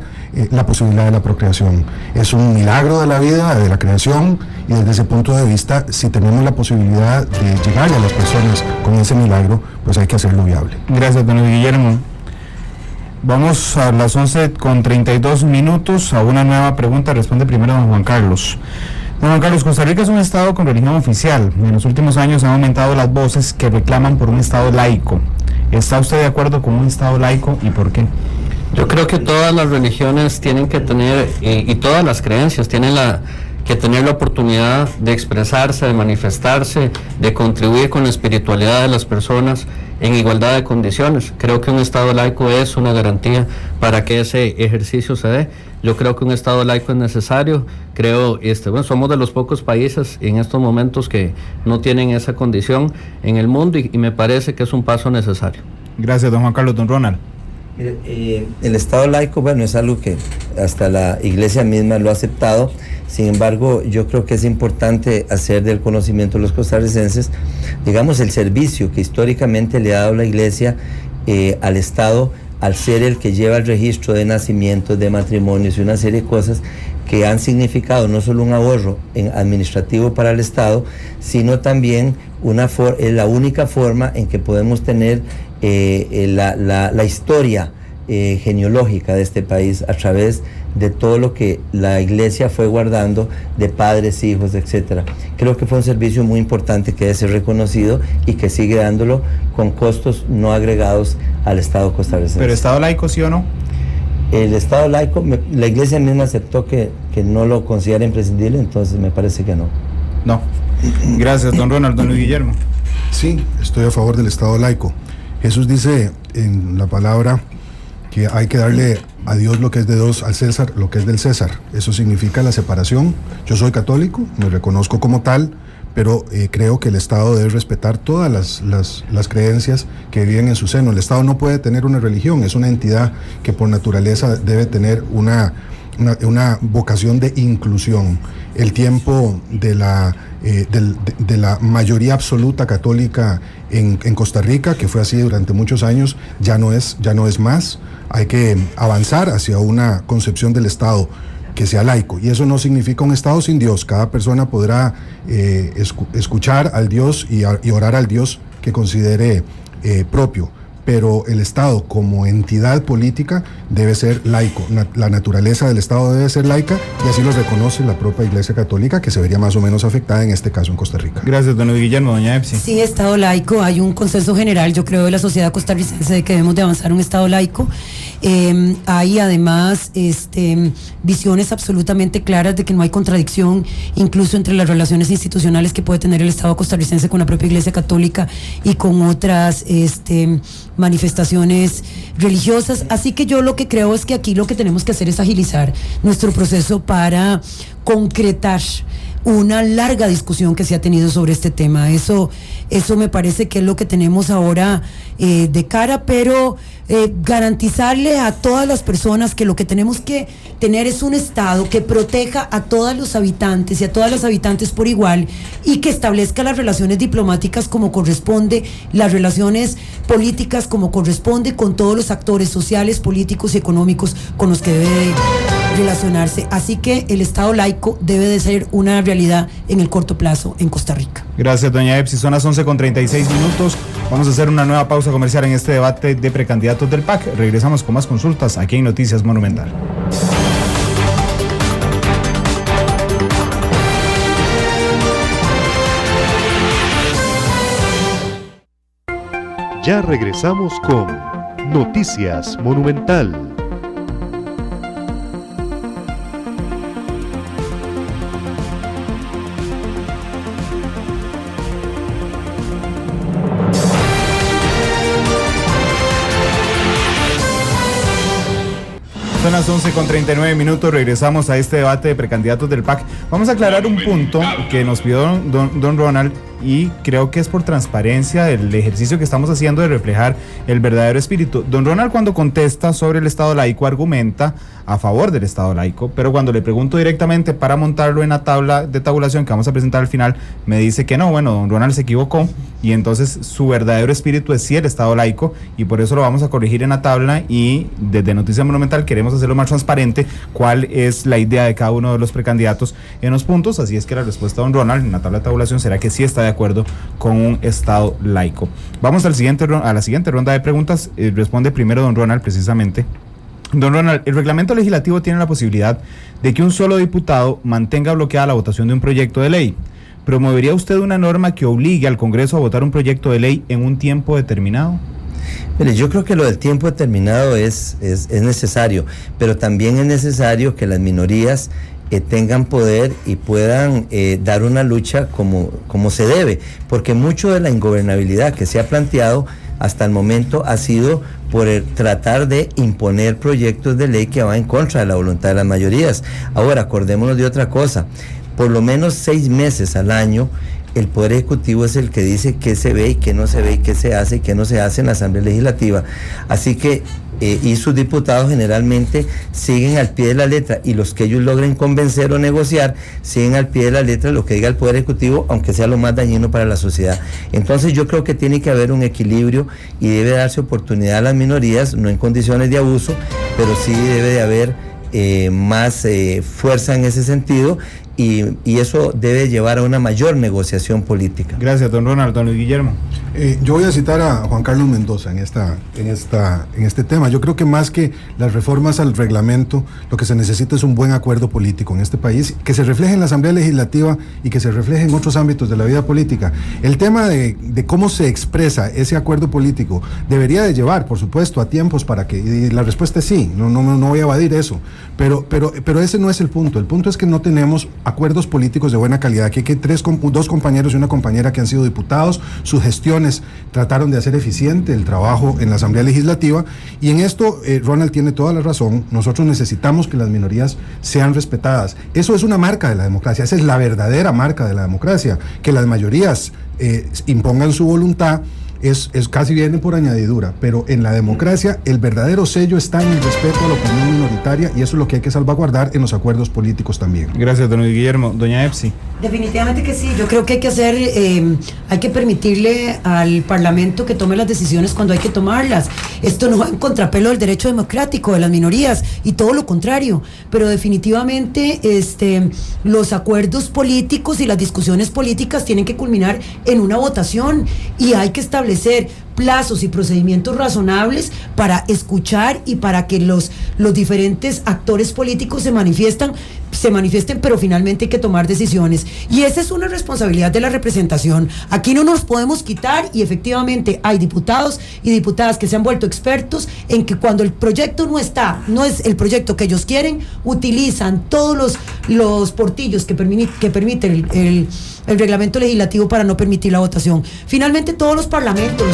la posibilidad de la procreación. Es un milagro de la vida, de la creación, y desde ese punto de vista, si tenemos la posibilidad de llegarle a las personas con ese milagro, pues hay que hacerlo viable. Gracias, don Guillermo. Vamos a las 11:32 a una nueva pregunta. Responde primero don Juan Carlos. Don Juan Carlos, Costa Rica es un estado con religión oficial. En los últimos años han aumentado las voces que reclaman por un estado laico. ¿Está usted de acuerdo con un estado laico y por qué? Yo creo que todas las religiones tienen que tener, y todas las creencias tienen que tener la oportunidad de expresarse, de manifestarse, de contribuir con la espiritualidad de las personas en igualdad de condiciones. Creo que un Estado laico es una garantía para que ese ejercicio se dé. Yo creo que un Estado laico es necesario. Creo, somos de los pocos países en estos momentos que no tienen esa condición en el mundo, y me parece que es un paso necesario. Gracias, don Juan Carlos. Don Ronald. El Estado laico, bueno, es algo que hasta la Iglesia misma lo ha aceptado. Sin embargo, yo creo que es importante hacer del conocimiento de los costarricenses, digamos, el servicio que históricamente le ha dado la Iglesia al Estado, al ser el que lleva el registro de nacimientos, de matrimonios y una serie de cosas que han significado no solo un ahorro administrativo para el Estado, sino también la única forma en que podemos tener la historia genealógica de este país a través de todo lo que la Iglesia fue guardando de padres, hijos, etcétera. Creo que fue un servicio muy importante que debe ser reconocido y que sigue dándolo con costos no agregados al Estado costarricense. ¿Pero Estado laico sí o no? El Estado laico, la Iglesia misma aceptó que no lo considera imprescindible, entonces me parece que no. No. Gracias, don Ronald. Don Luis Guillermo. Sí, estoy a favor del Estado laico. Jesús dice en la palabra que hay que darle a Dios lo que es de Dios, al César lo que es del César. Eso significa la separación. Yo soy católico, me reconozco como tal, pero creo que el Estado debe respetar todas las creencias que viven en su seno. El Estado no puede tener una religión, es una entidad que por naturaleza debe tener una vocación de inclusión. El tiempo de la mayoría absoluta católica en Costa Rica, que fue así durante muchos años, ya no es más. Hay que avanzar hacia una concepción del Estado que sea laico, y eso no significa un Estado sin Dios. Cada persona podrá escuchar al Dios y orar al Dios que considere propio, pero el Estado como entidad política debe ser laico. La naturaleza del Estado debe ser laica y así lo reconoce la propia Iglesia Católica, que se vería más o menos afectada en este caso en Costa Rica. Gracias, don Guillermo. Doña Epsi. Sí, Estado laico. Hay un consenso general, yo creo, de la sociedad costarricense de que debemos de avanzar a un Estado laico. Hay además visiones absolutamente claras de que no hay contradicción incluso entre las relaciones institucionales que puede tener el Estado costarricense con la propia Iglesia Católica y con otras manifestaciones religiosas. Así que yo lo que creo es que aquí lo que tenemos que hacer es agilizar nuestro proceso para concretar una larga discusión que se ha tenido sobre este tema. Eso me parece que es lo que tenemos ahora de cara, pero garantizarle a todas las personas que lo que tenemos que tener es un Estado que proteja a todos los habitantes y a todas las habitantes por igual y que establezca las relaciones diplomáticas como corresponde, las relaciones políticas como corresponde con todos los actores sociales, políticos y económicos con los que debe relacionarse. Así que el Estado laico debe de ser una realidad en el corto plazo en Costa Rica. Gracias, doña Epsi. Son las 11:36. Vamos a hacer una nueva pausa comercial en este debate de precandidatos del PAC. Regresamos con más consultas aquí en Noticias Monumental. Ya regresamos con Noticias Monumental. Son las 11:39, regresamos a este debate de precandidatos del PAC. Vamos a aclarar un punto que nos pidió don Ronald, y creo que es por transparencia del ejercicio que estamos haciendo de reflejar el verdadero espíritu. Don Ronald, cuando contesta sobre el Estado laico, argumenta a favor del Estado laico, pero cuando le pregunto directamente para montarlo en la tabla de tabulación que vamos a presentar al final, me dice que no. Bueno, don Ronald se equivocó, y entonces su verdadero espíritu es sí el Estado laico, y por eso lo vamos a corregir en la tabla, y desde Noticias Monumental queremos hacerlo más transparente cuál es la idea de cada uno de los precandidatos en los puntos. Así es que la respuesta de don Ronald en la tabla de tabulación será que sí está de acuerdo con un Estado laico. Vamos a la siguiente ronda de preguntas. Responde primero don Ronald, precisamente. Don Ronald, el reglamento legislativo tiene la posibilidad de que un solo diputado mantenga bloqueada la votación de un proyecto de ley. ¿Promovería usted una norma que obligue al Congreso a votar un proyecto de ley en un tiempo determinado? Mire, yo creo que lo del tiempo determinado es necesario, pero también es necesario que las minorías tengan poder y puedan dar una lucha como se debe, porque mucho de la ingobernabilidad que se ha planteado hasta el momento ha sido por tratar de imponer proyectos de ley que van en contra de la voluntad de las mayorías. Ahora, acordémonos de otra cosa: por lo menos 6 meses al año el Poder Ejecutivo es el que dice qué se ve y qué no se ve, y qué se hace y qué no se hace en la Asamblea Legislativa. Así que y sus diputados generalmente siguen al pie de la letra, y los que ellos logren convencer o negociar siguen al pie de la letra lo que diga el Poder Ejecutivo, aunque sea lo más dañino para la sociedad. Entonces yo creo que tiene que haber un equilibrio y debe darse oportunidad a las minorías, no en condiciones de abuso, pero sí debe de haber más fuerza en ese sentido, y eso debe llevar a una mayor negociación política. Gracias, don Ronald. Don Luis Guillermo. Yo voy a citar a Juan Carlos Mendoza en este tema. Yo creo que más que las reformas al reglamento, lo que se necesita es un buen acuerdo político en este país, que se refleje en la Asamblea Legislativa y que se refleje en otros ámbitos de la vida política. El tema de cómo se expresa ese acuerdo político debería de llevar, por supuesto, a tiempos para que, y la respuesta es sí, no voy a evadir eso, pero ese no es el punto. El punto es que no tenemos acuerdos políticos de buena calidad. Aquí hay dos compañeros y una compañera que han sido diputados, sus gestiones trataron de hacer eficiente el trabajo en la Asamblea Legislativa, y en esto Ronald tiene toda la razón. Nosotros necesitamos que las minorías sean respetadas. Eso es una marca de la democracia, esa es la verdadera marca de la democracia, que las mayorías impongan su voluntad. Es casi viene por añadidura, pero en la democracia el verdadero sello está en el respeto a la opinión minoritaria, y eso es lo que hay que salvaguardar en los acuerdos políticos también. Gracias, don Guillermo. Doña Epsi. Definitivamente que sí. Yo creo que hay que permitirle al Parlamento que tome las decisiones cuando hay que tomarlas. Esto no va en contrapelo del derecho democrático de las minorías, y todo lo contrario, pero definitivamente los acuerdos políticos y las discusiones políticas tienen que culminar en una votación, y hay que establecer establecer plazos y procedimientos razonables para escuchar y para que los diferentes actores políticos se manifiesten, pero finalmente hay que tomar decisiones. Y esa es una responsabilidad de la representación. Aquí no nos podemos quitar, y efectivamente hay diputados y diputadas que se han vuelto expertos en que cuando el proyecto no es el proyecto que ellos quieren, utilizan todos los portillos que permite el reglamento legislativo para no permitir la votación. Finalmente todos los parlamentos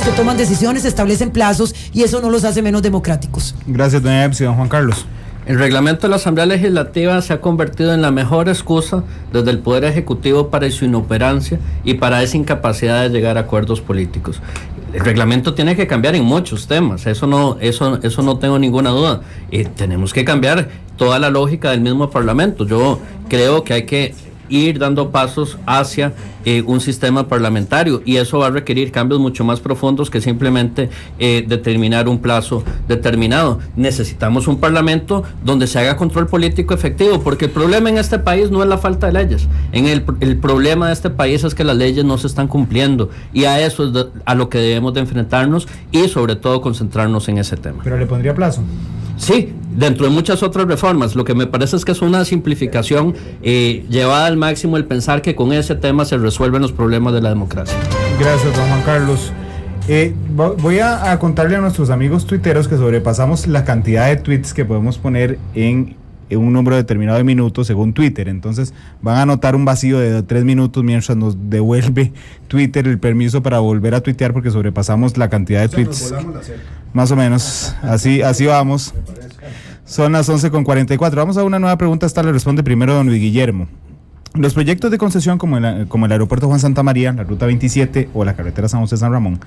que toman decisiones establecen plazos y eso no los hace menos democráticos. Gracias, doña Epsi. Don Juan Carlos. El reglamento de la Asamblea Legislativa se ha convertido en la mejor excusa desde el Poder Ejecutivo para su inoperancia y para esa incapacidad de llegar a acuerdos políticos. El reglamento tiene que cambiar en muchos temas, eso no tengo ninguna duda. Tenemos que cambiar toda la lógica del mismo Parlamento. Yo creo que hay que ir dando pasos hacia un sistema parlamentario y eso va a requerir cambios mucho más profundos que simplemente determinar un plazo determinado. Necesitamos un parlamento donde se haga control político efectivo, porque el problema en este país no es la falta de leyes. El problema de este país es que las leyes no se están cumpliendo y a eso es a lo que debemos de enfrentarnos y sobre todo concentrarnos en ese tema. ¿Pero le pondría plazo? Sí, dentro de muchas otras reformas. Lo que me parece es que es una simplificación llevada al máximo el pensar que con ese tema se resuelven los problemas de la democracia. Gracias, don Juan Carlos. Voy a contarle a nuestros amigos tuiteros que sobrepasamos la cantidad de tweets que podemos poner en un número determinado de minutos según Twitter. Entonces van a notar un vacío de 3 minutos mientras nos devuelve Twitter el permiso para volver a tuitear, porque sobrepasamos la cantidad de tweets. Más o menos, así vamos. Son las 11:44. Vamos a una nueva pregunta. Esta le responde primero don Luis Guillermo. Los proyectos de concesión como el aeropuerto Juan Santa María, la ruta 27 o la carretera San José-San Ramón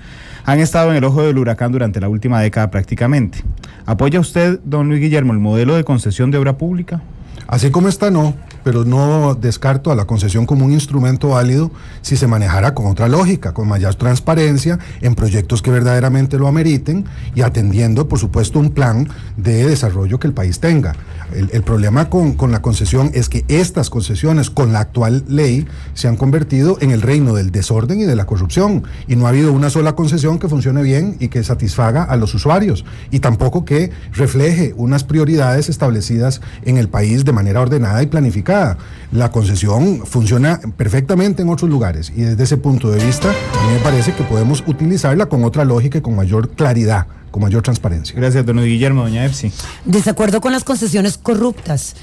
han estado en el ojo del huracán durante la última década prácticamente. ¿Apoya usted, don Luis Guillermo, el modelo de concesión de obra pública? Así como está, no, pero no descarto a la concesión como un instrumento válido si se manejara con otra lógica, con mayor transparencia en proyectos que verdaderamente lo ameriten y atendiendo, por supuesto, un plan de desarrollo que el país tenga. El problema con la concesión es que estas concesiones, con la actual ley, se han convertido en el reino del desorden y de la corrupción, y no ha habido una sola concesión que funcione bien y que satisfaga a los usuarios, y tampoco que refleje unas prioridades establecidas en el país de manera ordenada y planificada. La concesión funciona perfectamente en otros lugares, y desde ese punto de vista, a mí me parece que podemos utilizarla con otra lógica y con mayor claridad, con mayor transparencia. Gracias, don Guillermo. Doña Epsi. Desacuerdo con las concesiones corruptas.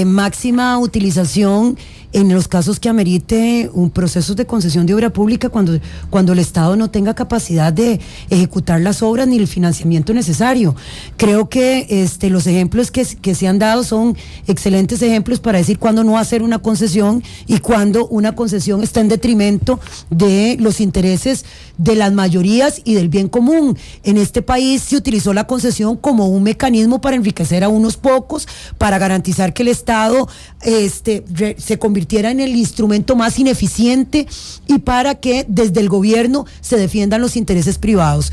Máxima utilización en los casos que amerite un proceso de concesión de obra pública cuando el Estado no tenga capacidad de ejecutar las obras ni el financiamiento necesario. Creo que los ejemplos que se han dado son excelentes ejemplos para decir cuándo no hacer una concesión y cuándo una concesión está en detrimento de los intereses de las mayorías y del bien común. En este país se utilizó la concesión como un mecanismo para enriquecer a unos pocos, para garantizar que el Estado se convirtiera en el instrumento más ineficiente y para que desde el gobierno se defiendan los intereses privados.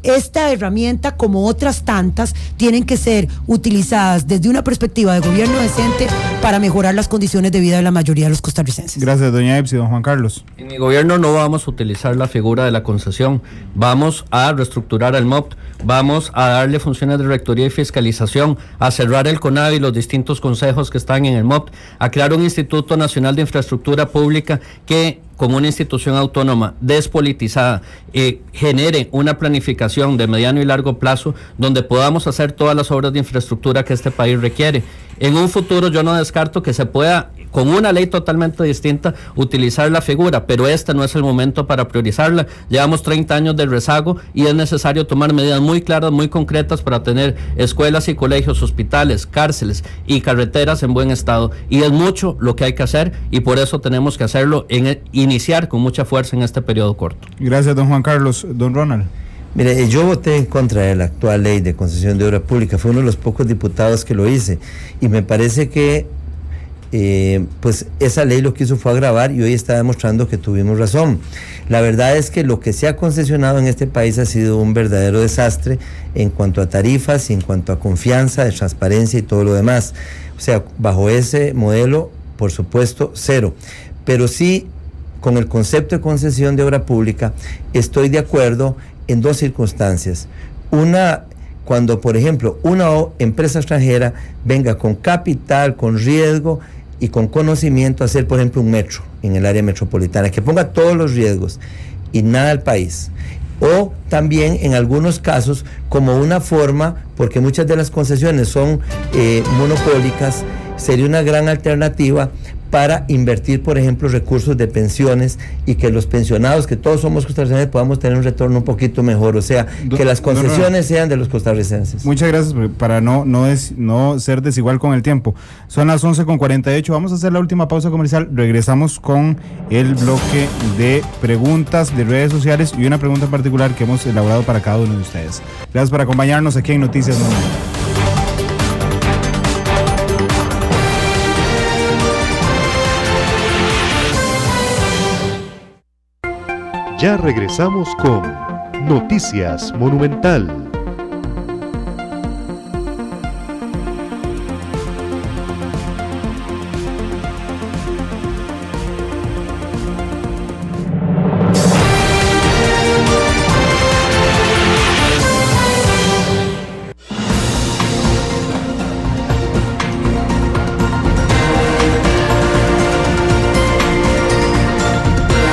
Esta herramienta, como otras tantas, tienen que ser utilizadas desde una perspectiva de gobierno decente para mejorar las condiciones de vida de la mayoría de los costarricenses. Gracias, doña Epsi. Don Juan Carlos. En mi gobierno no vamos a utilizar la figura de la concesión, vamos a reestructurar el MOP, vamos a darle funciones de rectoría y fiscalización, a cerrar el CONAVI y los distintos consejos que están en el MOP, a crear un Instituto Nacional de Infraestructura Pública que, como una institución autónoma despolitizada, genere una planificación de mediano y largo plazo donde podamos hacer todas las obras de infraestructura que este país requiere. En un futuro yo no descarto que se pueda, con una ley totalmente distinta, utilizar la figura, pero este no es el momento para priorizarla. Llevamos 30 años de rezago y es necesario tomar medidas muy claras, muy concretas para tener escuelas y colegios, hospitales, cárceles y carreteras en buen estado. Y es mucho lo que hay que hacer y por eso tenemos que hacerlo, iniciar con mucha fuerza en este periodo corto. Gracias, don Juan Carlos. Don Ronald. Mire, yo voté en contra de la actual ley de concesión de obra pública, fue uno de los pocos diputados que lo hice, y me parece que pues esa ley lo que hizo fue agravar y hoy está demostrando que tuvimos razón. La verdad es que lo que se ha concesionado en este país ha sido un verdadero desastre en cuanto a tarifas, en cuanto a confianza, de transparencia y todo lo demás. O sea, bajo ese modelo, por supuesto, cero. Pero sí con el concepto de concesión de obra pública, estoy de acuerdo en dos circunstancias. Una, cuando por ejemplo una empresa extranjera venga con capital, con riesgo y con conocimiento a hacer por ejemplo un metro en el área metropolitana, que ponga todos los riesgos y nada al país. O también en algunos casos como una forma, porque muchas de las concesiones son monopólicas, sería una gran alternativa para invertir, por ejemplo, recursos de pensiones y que los pensionados, que todos somos costarricenses, podamos tener un retorno un poquito mejor, o sea, que las concesiones sean de los costarricenses. Muchas gracias, para no ser desigual con el tiempo. Son las 11:48, vamos a hacer la última pausa comercial, regresamos con el bloque de preguntas de redes sociales y una pregunta en particular que hemos elaborado para cada uno de ustedes. Gracias por acompañarnos aquí en Noticias Monumental. Ya regresamos con Noticias Monumental.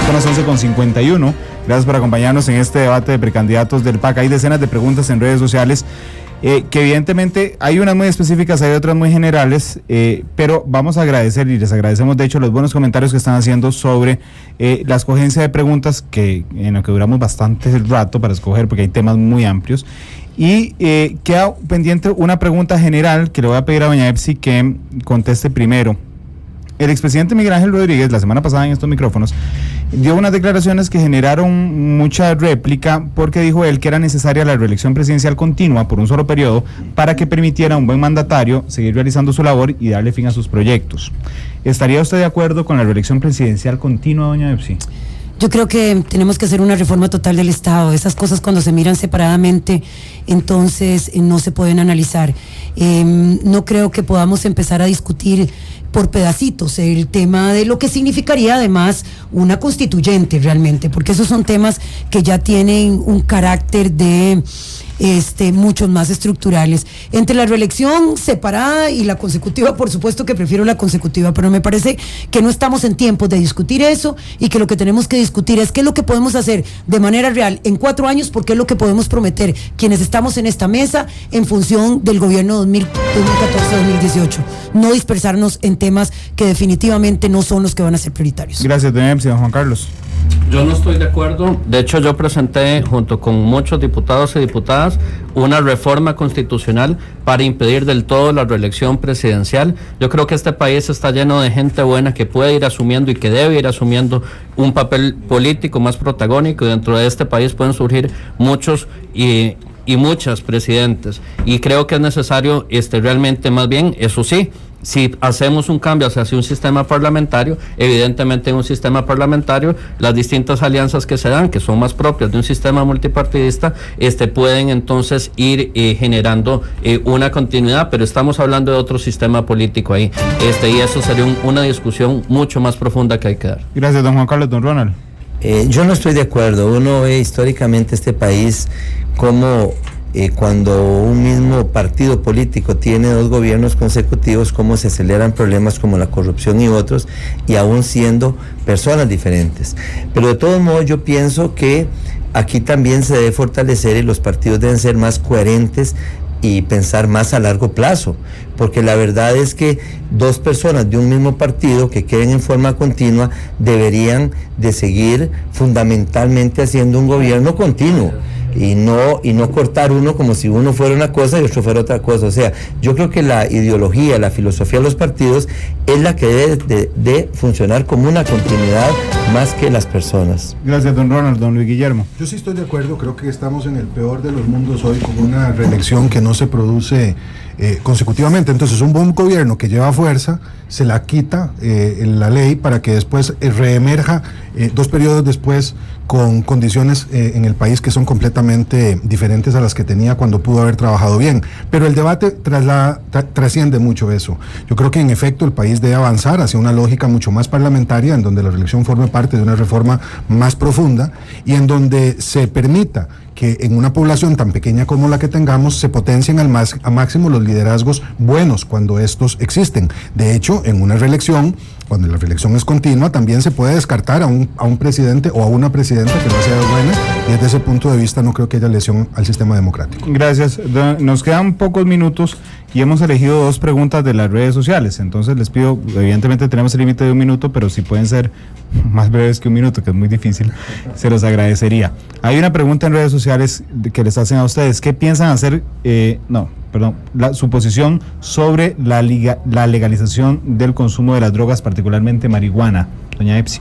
Son las 11:51. Gracias por acompañarnos en este debate de precandidatos del PAC. Hay decenas de preguntas en redes sociales que evidentemente hay unas muy específicas, hay otras muy generales, pero vamos a agradecer y les agradecemos de hecho los buenos comentarios que están haciendo sobre la escogencia de preguntas en lo que duramos bastante rato para escoger porque hay temas muy amplios. Y queda pendiente una pregunta general que le voy a pedir a doña Epsi que conteste primero. El expresidente Miguel Ángel Rodríguez, la semana pasada en estos micrófonos, dio unas declaraciones que generaron mucha réplica porque dijo él que era necesaria la reelección presidencial continua por un solo periodo para que permitiera a un buen mandatario seguir realizando su labor y darle fin a sus proyectos. ¿Estaría usted de acuerdo con la reelección presidencial continua, doña Epsi? Yo creo que tenemos que hacer una reforma total del Estado. Esas cosas cuando se miran separadamente, entonces no se pueden analizar. No creo que podamos empezar a discutir por pedacitos el tema de lo que significaría además una constituyente realmente, porque esos son temas que ya tienen un carácter de muchos más estructurales. Entre la reelección separada y la consecutiva, por supuesto que prefiero la consecutiva, pero me parece que no estamos en tiempos de discutir eso y que lo que tenemos que discutir es qué es lo que podemos hacer de manera real en 4 años, porque es lo que podemos prometer quienes estamos en esta mesa en función del gobierno 2014-2018. No dispersarnos en temas que definitivamente no son los que van a ser prioritarios. Gracias, doña Epsi. Don Juan Carlos. Yo no estoy de acuerdo. De hecho, yo presenté junto con muchos diputados y diputadas una reforma constitucional para impedir del todo la reelección presidencial. Yo creo que este país está lleno de gente buena que puede ir asumiendo y que debe ir asumiendo un papel político más protagónico. Dentro de este país pueden surgir muchos y muchas presidentes. Y creo que es necesario realmente, más bien, eso sí, si hacemos un cambio hacia un sistema parlamentario, evidentemente en un sistema parlamentario las distintas alianzas que se dan, que son más propias de un sistema multipartidista, pueden entonces ir generando una continuidad, pero estamos hablando de otro sistema político ahí, y eso sería una discusión mucho más profunda que hay que dar. Gracias, don Juan Carlos. Don Ronald. Yo no estoy de acuerdo. Uno ve históricamente este país como cuando un mismo partido político tiene 2 gobiernos consecutivos, cómo se aceleran problemas como la corrupción y otros, y aún siendo personas diferentes. Pero de todos modos yo pienso que aquí también se debe fortalecer y los partidos deben ser más coherentes y pensar más a largo plazo, porque la verdad es que 2 personas de un mismo partido que queden en forma continua deberían de seguir fundamentalmente haciendo un gobierno continuo y no cortar uno como si uno fuera una cosa y otro fuera otra cosa. O sea, yo creo que la ideología, la filosofía de los partidos es la que debe de funcionar como una continuidad más que las personas. Gracias, don Ronald. Don Luis Guillermo. Yo sí estoy de acuerdo, creo que estamos en el peor de los mundos hoy con una reelección que no se produce consecutivamente. Entonces, un buen gobierno que lleva fuerza, se la quita la ley para que después reemerja 2 periodos después con condiciones en el país que son completamente diferentes a las que tenía cuando pudo haber trabajado bien. Pero el debate trasciende mucho eso. Yo creo que en efecto el país debe avanzar hacia una lógica mucho más parlamentaria, en donde la reelección forme parte de una reforma más profunda y en donde se permita que en una población tan pequeña como la que tengamos se potencien a máximo los liderazgos buenos cuando estos existen. De hecho, en una reelección, cuando la reelección es continua, también se puede descartar a un presidente o a una presidenta que no sea buena, y desde ese punto de vista no creo que haya lesión al sistema democrático. Gracias. Nos quedan pocos minutos y hemos elegido 2 preguntas de las redes sociales, entonces les pido, evidentemente tenemos el límite de 1 minuto, pero si pueden ser más breves que 1 minuto, que es muy difícil, se los agradecería. Hay una pregunta en redes sociales que les hacen a ustedes: ¿qué piensan hacer? Su posición sobre la legalización del consumo de las drogas, particularmente marihuana. Doña Epsi.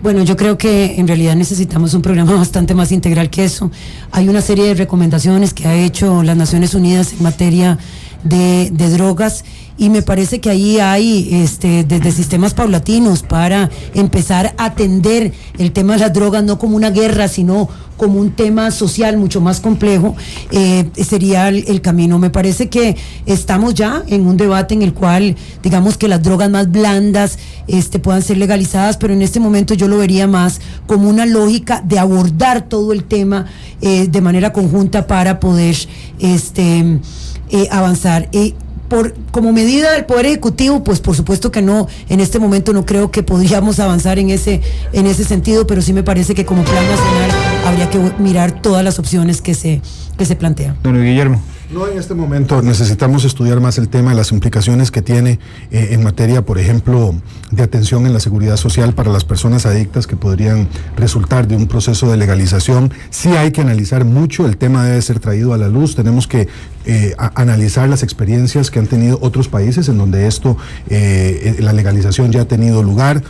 Bueno, yo creo que en realidad necesitamos un programa bastante más integral que eso. Hay una serie de recomendaciones que ha hecho las Naciones Unidas en materia de drogas, y me parece que ahí hay desde sistemas paulatinos para empezar a atender el tema de las drogas no como una guerra, sino como un tema social mucho más complejo. Sería el camino. Me parece que estamos ya en un debate en el cual, digamos, que las drogas más blandas puedan ser legalizadas, pero en este momento yo lo vería más como una lógica de abordar todo el tema de manera conjunta para poder avanzar. Como medida del Poder Ejecutivo, pues por supuesto que no, en este momento no creo que podríamos avanzar en ese sentido, pero sí me parece que como plan nacional habría que mirar todas las opciones que se plantean. Don Guillermo. No, en este momento necesitamos estudiar más el tema de las implicaciones que tiene en materia, por ejemplo, de atención en la seguridad social para las personas adictas que podrían resultar de un proceso de legalización. Sí hay que analizar mucho, el tema debe ser traído a la luz, tenemos que analizar las experiencias que han tenido otros países en donde la legalización ya ha tenido lugar.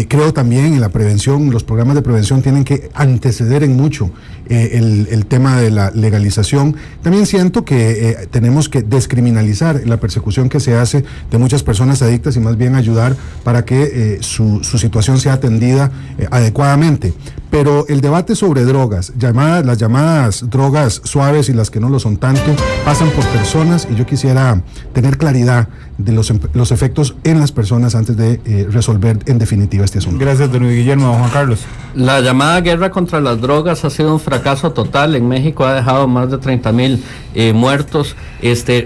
Creo también en la prevención, los programas de prevención tienen que anteceder en mucho el tema de la legalización. También siento que tenemos que descriminalizar la persecución que se hace de muchas personas adictas y más bien ayudar para que su situación sea atendida adecuadamente. Pero el debate sobre drogas, las llamadas drogas suaves y las que no lo son tanto, pasan por personas, y yo quisiera tener claridad de los efectos en las personas antes de resolver en definitiva este asunto. Gracias, don Guillermo. Juan Carlos. La llamada guerra contra las drogas ha sido un fracaso total. En México ha dejado más de 30,000 muertos.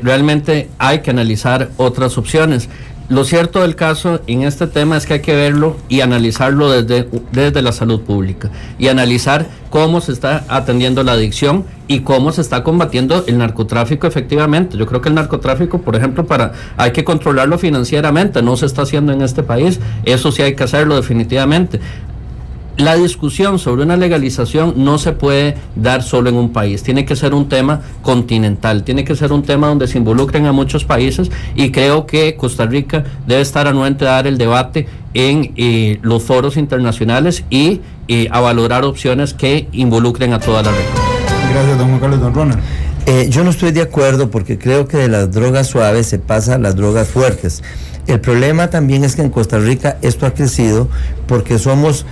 Realmente hay que analizar otras opciones. Lo cierto del caso en este tema es que hay que verlo y analizarlo desde la salud pública y analizar cómo se está atendiendo la adicción y cómo se está combatiendo el narcotráfico efectivamente. Yo creo que el narcotráfico, por ejemplo, hay que controlarlo financieramente, no se está haciendo en este país, eso sí hay que hacerlo definitivamente. La discusión sobre una legalización no se puede dar solo en un país, tiene que ser un tema continental, tiene que ser un tema donde se involucren a muchos países, y creo que Costa Rica debe estar anuente a dar el debate en los foros internacionales y a valorar opciones que involucren a toda la región. Gracias, don Juan Carlos. Don Ronald. Yo no estoy de acuerdo, porque creo que de las drogas suaves se pasa a las drogas fuertes. El problema también es que en Costa Rica esto ha crecido porque somos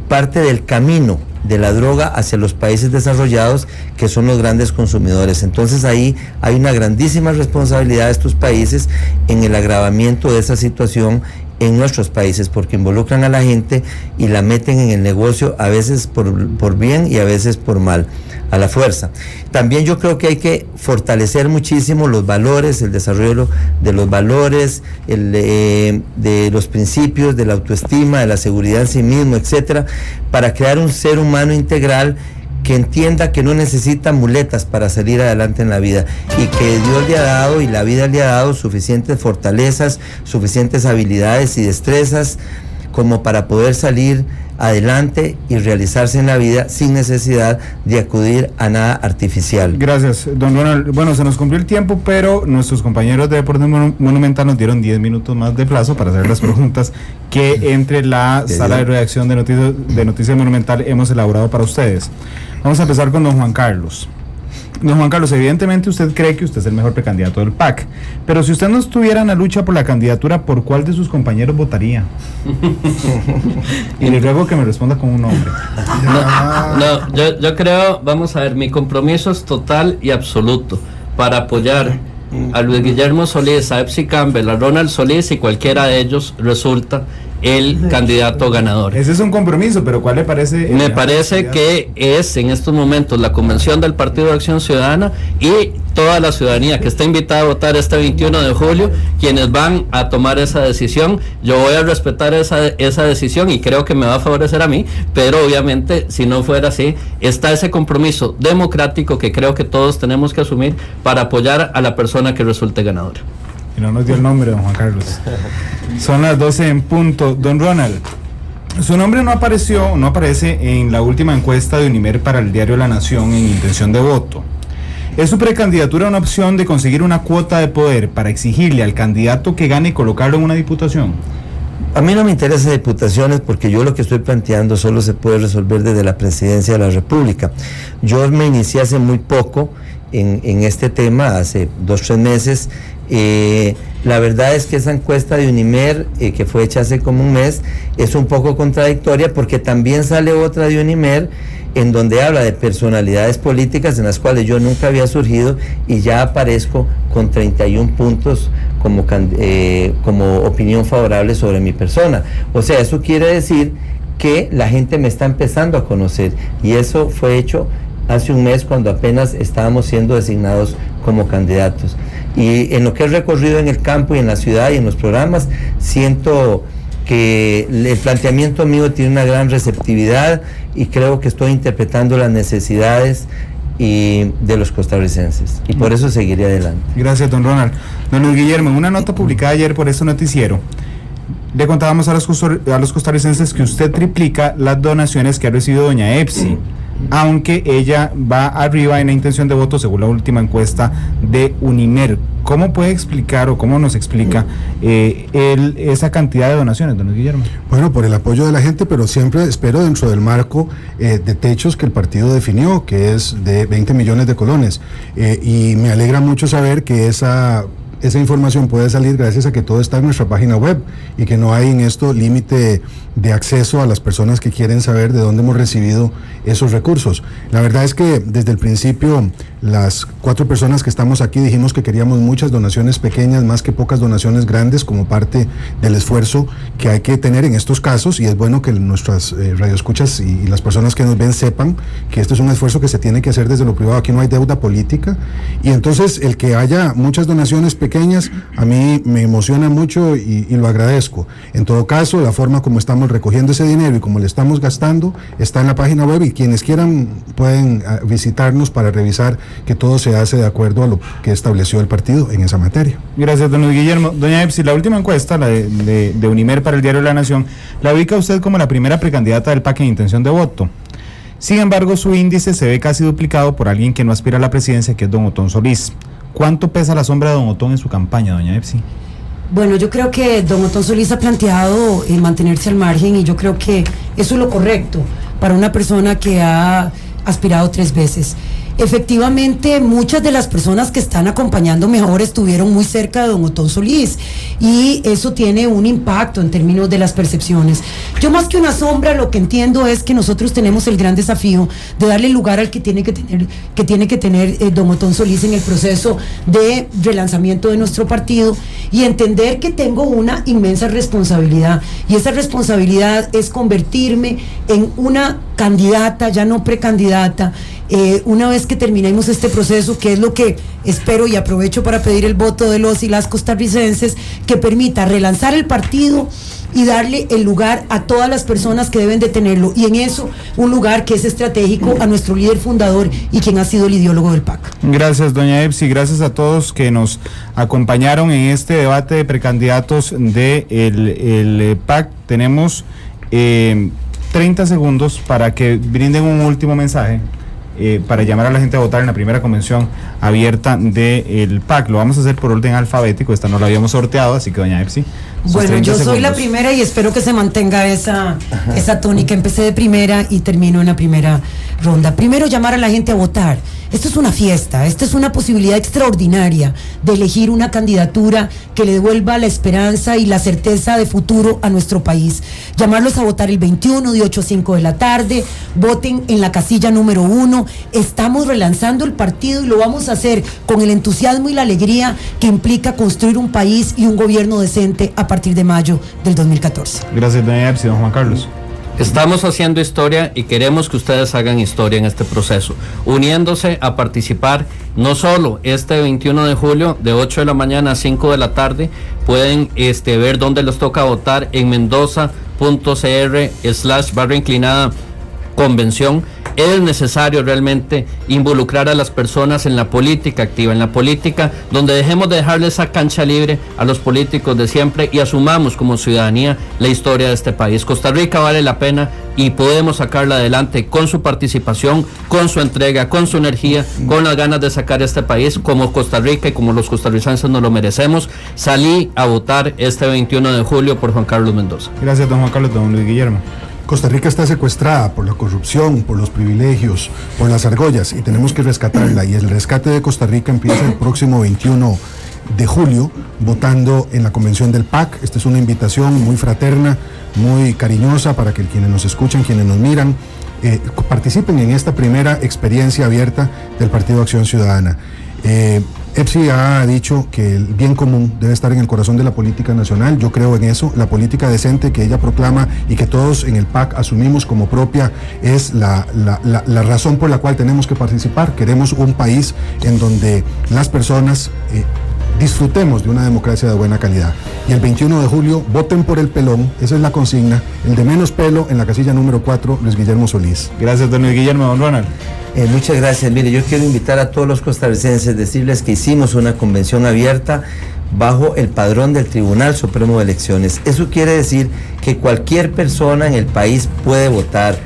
parte del camino de la droga hacia los países desarrollados, que son los grandes consumidores. Entonces ahí hay una grandísima responsabilidad de estos países en el agravamiento de esa situación en nuestros países, porque involucran a la gente y la meten en el negocio, a veces por bien y a veces por mal, a la fuerza. También yo creo que hay que fortalecer muchísimo los valores, el desarrollo de los valores, de los principios, de la autoestima, de la seguridad en sí mismo, etcétera, para crear un ser humano integral que entienda que no necesita muletas para salir adelante en la vida, y que Dios le ha dado y la vida le ha dado suficientes fortalezas, suficientes habilidades y destrezas como para poder salir adelante y realizarse en la vida sin necesidad de acudir a nada artificial. Gracias, don Ronald. Bueno, se nos cumplió el tiempo, pero nuestros compañeros de Deportes Monumental nos dieron 10 minutos más de plazo para hacer las preguntas que entre la sala de redacción de Noticias Monumental hemos elaborado para ustedes. Vamos a empezar con don Juan Carlos. Don Juan Carlos, evidentemente usted cree que usted es el mejor precandidato del PAC, pero si usted no estuviera en la lucha por la candidatura, ¿por cuál de sus compañeros votaría? Y le ruego que me responda con un nombre. Yo creo, vamos a ver, mi compromiso es total y absoluto para apoyar a Luis Guillermo Solís, a Epsi Campbell, a Ronald Solís, y cualquiera de ellos resulta el candidato ganador. Ese es un compromiso, pero ¿cuál le parece? Me parece que es en estos momentos la convención del Partido de Acción Ciudadana y toda la ciudadanía que está invitada a votar este 21 de julio, quienes van a tomar esa decisión. Yo voy a respetar esa decisión y creo que me va a favorecer a mí, pero obviamente si no fuera así, está ese compromiso democrático que creo que todos tenemos que asumir para apoyar a la persona que resulte ganadora. Y no nos dio el nombre, don Juan Carlos. Son las 12 en punto. Don Ronald, su nombre no aparece en la última encuesta de Unimer para el diario La Nación en intención de voto. ¿Es su precandidatura una opción de conseguir una cuota de poder para exigirle al candidato que gane y colocarlo en una diputación? A mí no me interesa diputaciones porque yo lo que estoy planteando solo se puede resolver desde la presidencia de la República. Yo me inicié hace muy poco en este tema, hace 2-3 meses. La verdad es que esa encuesta de Unimer, que fue hecha hace como un mes, es un poco contradictoria porque también sale otra de Unimer en donde habla de personalidades políticas en las cuales yo nunca había surgido y ya aparezco con 31 puntos como opinión favorable sobre mi persona. O sea, eso quiere decir que la gente me está empezando a conocer, y eso fue hecho hace un mes cuando apenas estábamos siendo designados como candidatos. Y en lo que he recorrido en el campo y en la ciudad y en los programas, siento que el planteamiento mío tiene una gran receptividad y creo que estoy interpretando las necesidades de los costarricenses, y por eso seguiré adelante. Gracias, don Ronald. Don Luis Guillermo, en una nota publicada ayer por este noticiero, le contábamos a los costarricenses que usted triplica las donaciones que ha recibido doña Epsi, aunque ella va arriba en la intención de voto según la última encuesta de Unimer. ¿Cómo puede explicar o cómo nos explica esa cantidad de donaciones, don Guillermo? Bueno, por el apoyo de la gente, pero siempre espero dentro del marco de techos que el partido definió, que es de 20 millones de colones. Y me alegra mucho saber que esa información puede salir gracias a que todo está en nuestra página web y que no hay en esto límite de acceso a las personas que quieren saber de dónde hemos recibido esos recursos. La verdad es que desde el principio las 4 personas que estamos aquí dijimos que queríamos muchas donaciones pequeñas, más que pocas donaciones grandes, como parte del esfuerzo que hay que tener en estos casos, y es bueno que nuestras radioescuchas y las personas que nos ven sepan que este es un esfuerzo que se tiene que hacer desde lo privado. Aquí no hay deuda política, y entonces el que haya muchas donaciones pequeñas a mí me emociona mucho y lo agradezco. En todo caso, la forma como estamos recogiendo ese dinero y como le estamos gastando está en la página web, y quienes quieran pueden visitarnos para revisar que todo se hace de acuerdo a lo que estableció el partido en esa materia. Gracias, don Guillermo. Doña Epsi, la última encuesta, la de Unimer para el diario La Nación, la ubica usted como la primera precandidata del PAC en intención de voto. Sin embargo, su índice se ve casi duplicado por alguien que no aspira a la presidencia, que es don Otón Solís. ¿Cuánto pesa la sombra de don Otón en su campaña, doña Epsi? Bueno, yo creo que don Otón Solís ha planteado mantenerse al margen, y yo creo que eso es lo correcto para una persona que ha aspirado 3 veces. Efectivamente, muchas de las personas que están acompañándome ahora estuvieron muy cerca de don Otón Solís, y eso tiene un impacto en términos de las percepciones. Yo, más que una sombra, lo que entiendo es que nosotros tenemos el gran desafío de darle lugar al que tiene que tener don Otón Solís en el proceso de relanzamiento de nuestro partido, y entender que tengo una inmensa responsabilidad, y esa responsabilidad es convertirme en una candidata, ya no precandidata, una vez que terminemos este proceso, que es lo que espero, y aprovecho para pedir el voto de los y las costarricenses, que permita relanzar el partido y darle el lugar a todas las personas que deben de tenerlo, y en eso un lugar que es estratégico a nuestro líder fundador y quien ha sido el ideólogo del PAC. Gracias, doña Epsi, gracias a todos que nos acompañaron en este debate de precandidatos del PAC. Tenemos 30 segundos para que brinden un último mensaje para llamar a la gente a votar en la primera convención abierta del PAC. Lo vamos a hacer por orden alfabético, esta no la habíamos sorteado, así que doña Epsi. Bueno, yo soy la primera y espero que se mantenga esa tónica. Empecé de primera y termino en la primera ronda. Primero, llamar a la gente a votar. Esto es una fiesta, esta es una posibilidad extraordinaria de elegir una candidatura que le devuelva la esperanza y la certeza de futuro a nuestro país. Llamarlos a votar el 21 de 8 a 5 de la tarde, voten en la casilla número 1. Estamos relanzando el partido y lo vamos a hacer con el entusiasmo y la alegría que implica construir un país y un gobierno decente a partir de mayo del 2014. Gracias, doña Epsi. Don Juan Carlos. Estamos haciendo historia y queremos que ustedes hagan historia en este proceso, uniéndose a participar no solo este 21 de julio de 8 de la mañana a 5 de la tarde, pueden ver dónde les toca votar en mendoza.cr/barra convención. Es necesario realmente involucrar a las personas en la política activa, en la política donde dejemos de dejarle esa cancha libre a los políticos de siempre y asumamos como ciudadanía la historia de este país. Costa Rica vale la pena y podemos sacarla adelante con su participación, con su entrega, con su energía, con las ganas de sacar este país como Costa Rica y como los costarricenses nos lo merecemos. Salí a votar este 21 de julio por Juan Carlos Mendoza. Gracias, don Juan Carlos. Don Luis Guillermo. Costa Rica está secuestrada por la corrupción, por los privilegios, por las argollas y tenemos que rescatarla, y el rescate de Costa Rica empieza el próximo 21 de julio votando en la convención del PAC. Esta es una invitación muy fraterna, muy cariñosa para que quienes nos escuchan, quienes nos miran, participen en esta primera experiencia abierta del Partido Acción Ciudadana. Epsi ha dicho que el bien común debe estar en el corazón de la política nacional. Yo creo en eso. La política decente que ella proclama y que todos en el PAC asumimos como propia es la razón por la cual tenemos que participar. Queremos un país en donde las personas disfrutemos de una democracia de buena calidad. Y el 21 de julio, voten por el pelón, esa es la consigna, el de menos pelo, en la casilla número 4, Luis Guillermo Solís. Gracias, don Luis Guillermo. Don Ronald. Muchas gracias. Mire, yo quiero invitar a todos los costarricenses, decirles que hicimos una convención abierta bajo el padrón del Tribunal Supremo de Elecciones. Eso quiere decir que cualquier persona en el país puede votar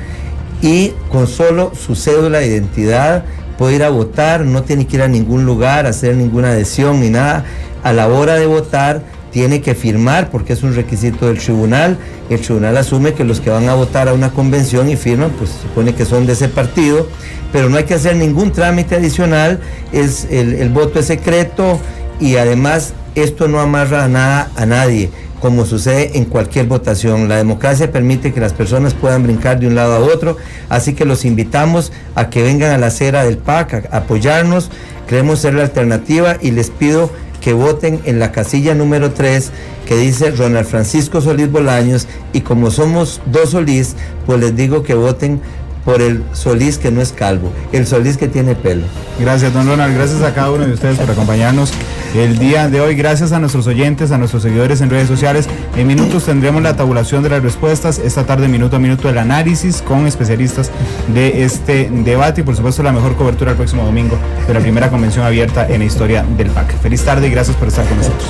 y con solo su cédula de identidad puede ir a votar, no tiene que ir a ningún lugar, hacer ninguna adhesión ni nada. A la hora de votar tiene que firmar porque es un requisito del tribunal. El tribunal asume que los que van a votar a una convención y firman, pues se supone que son de ese partido, pero no hay que hacer ningún trámite adicional, el voto es secreto y además esto no amarra nada a nadie, como sucede en cualquier votación. La democracia permite que las personas puedan brincar de un lado a otro, así que los invitamos a que vengan a la acera del PAC a apoyarnos. Creemos ser la alternativa y les pido que voten en la casilla número 3 que dice Ronald Francisco Solís Bolaños, y como somos dos Solís, pues les digo que voten por el Solís que no es calvo, el Solís que tiene pelo. Gracias, don Ronald. Gracias a cada uno de ustedes por acompañarnos el día de hoy. Gracias a nuestros oyentes, a nuestros seguidores en redes sociales. En minutos tendremos la tabulación de las respuestas. Esta tarde, minuto a minuto, el análisis con especialistas de este debate y por supuesto la mejor cobertura el próximo domingo de la primera convención abierta en la historia del PAC. Feliz tarde y gracias por estar con nosotros.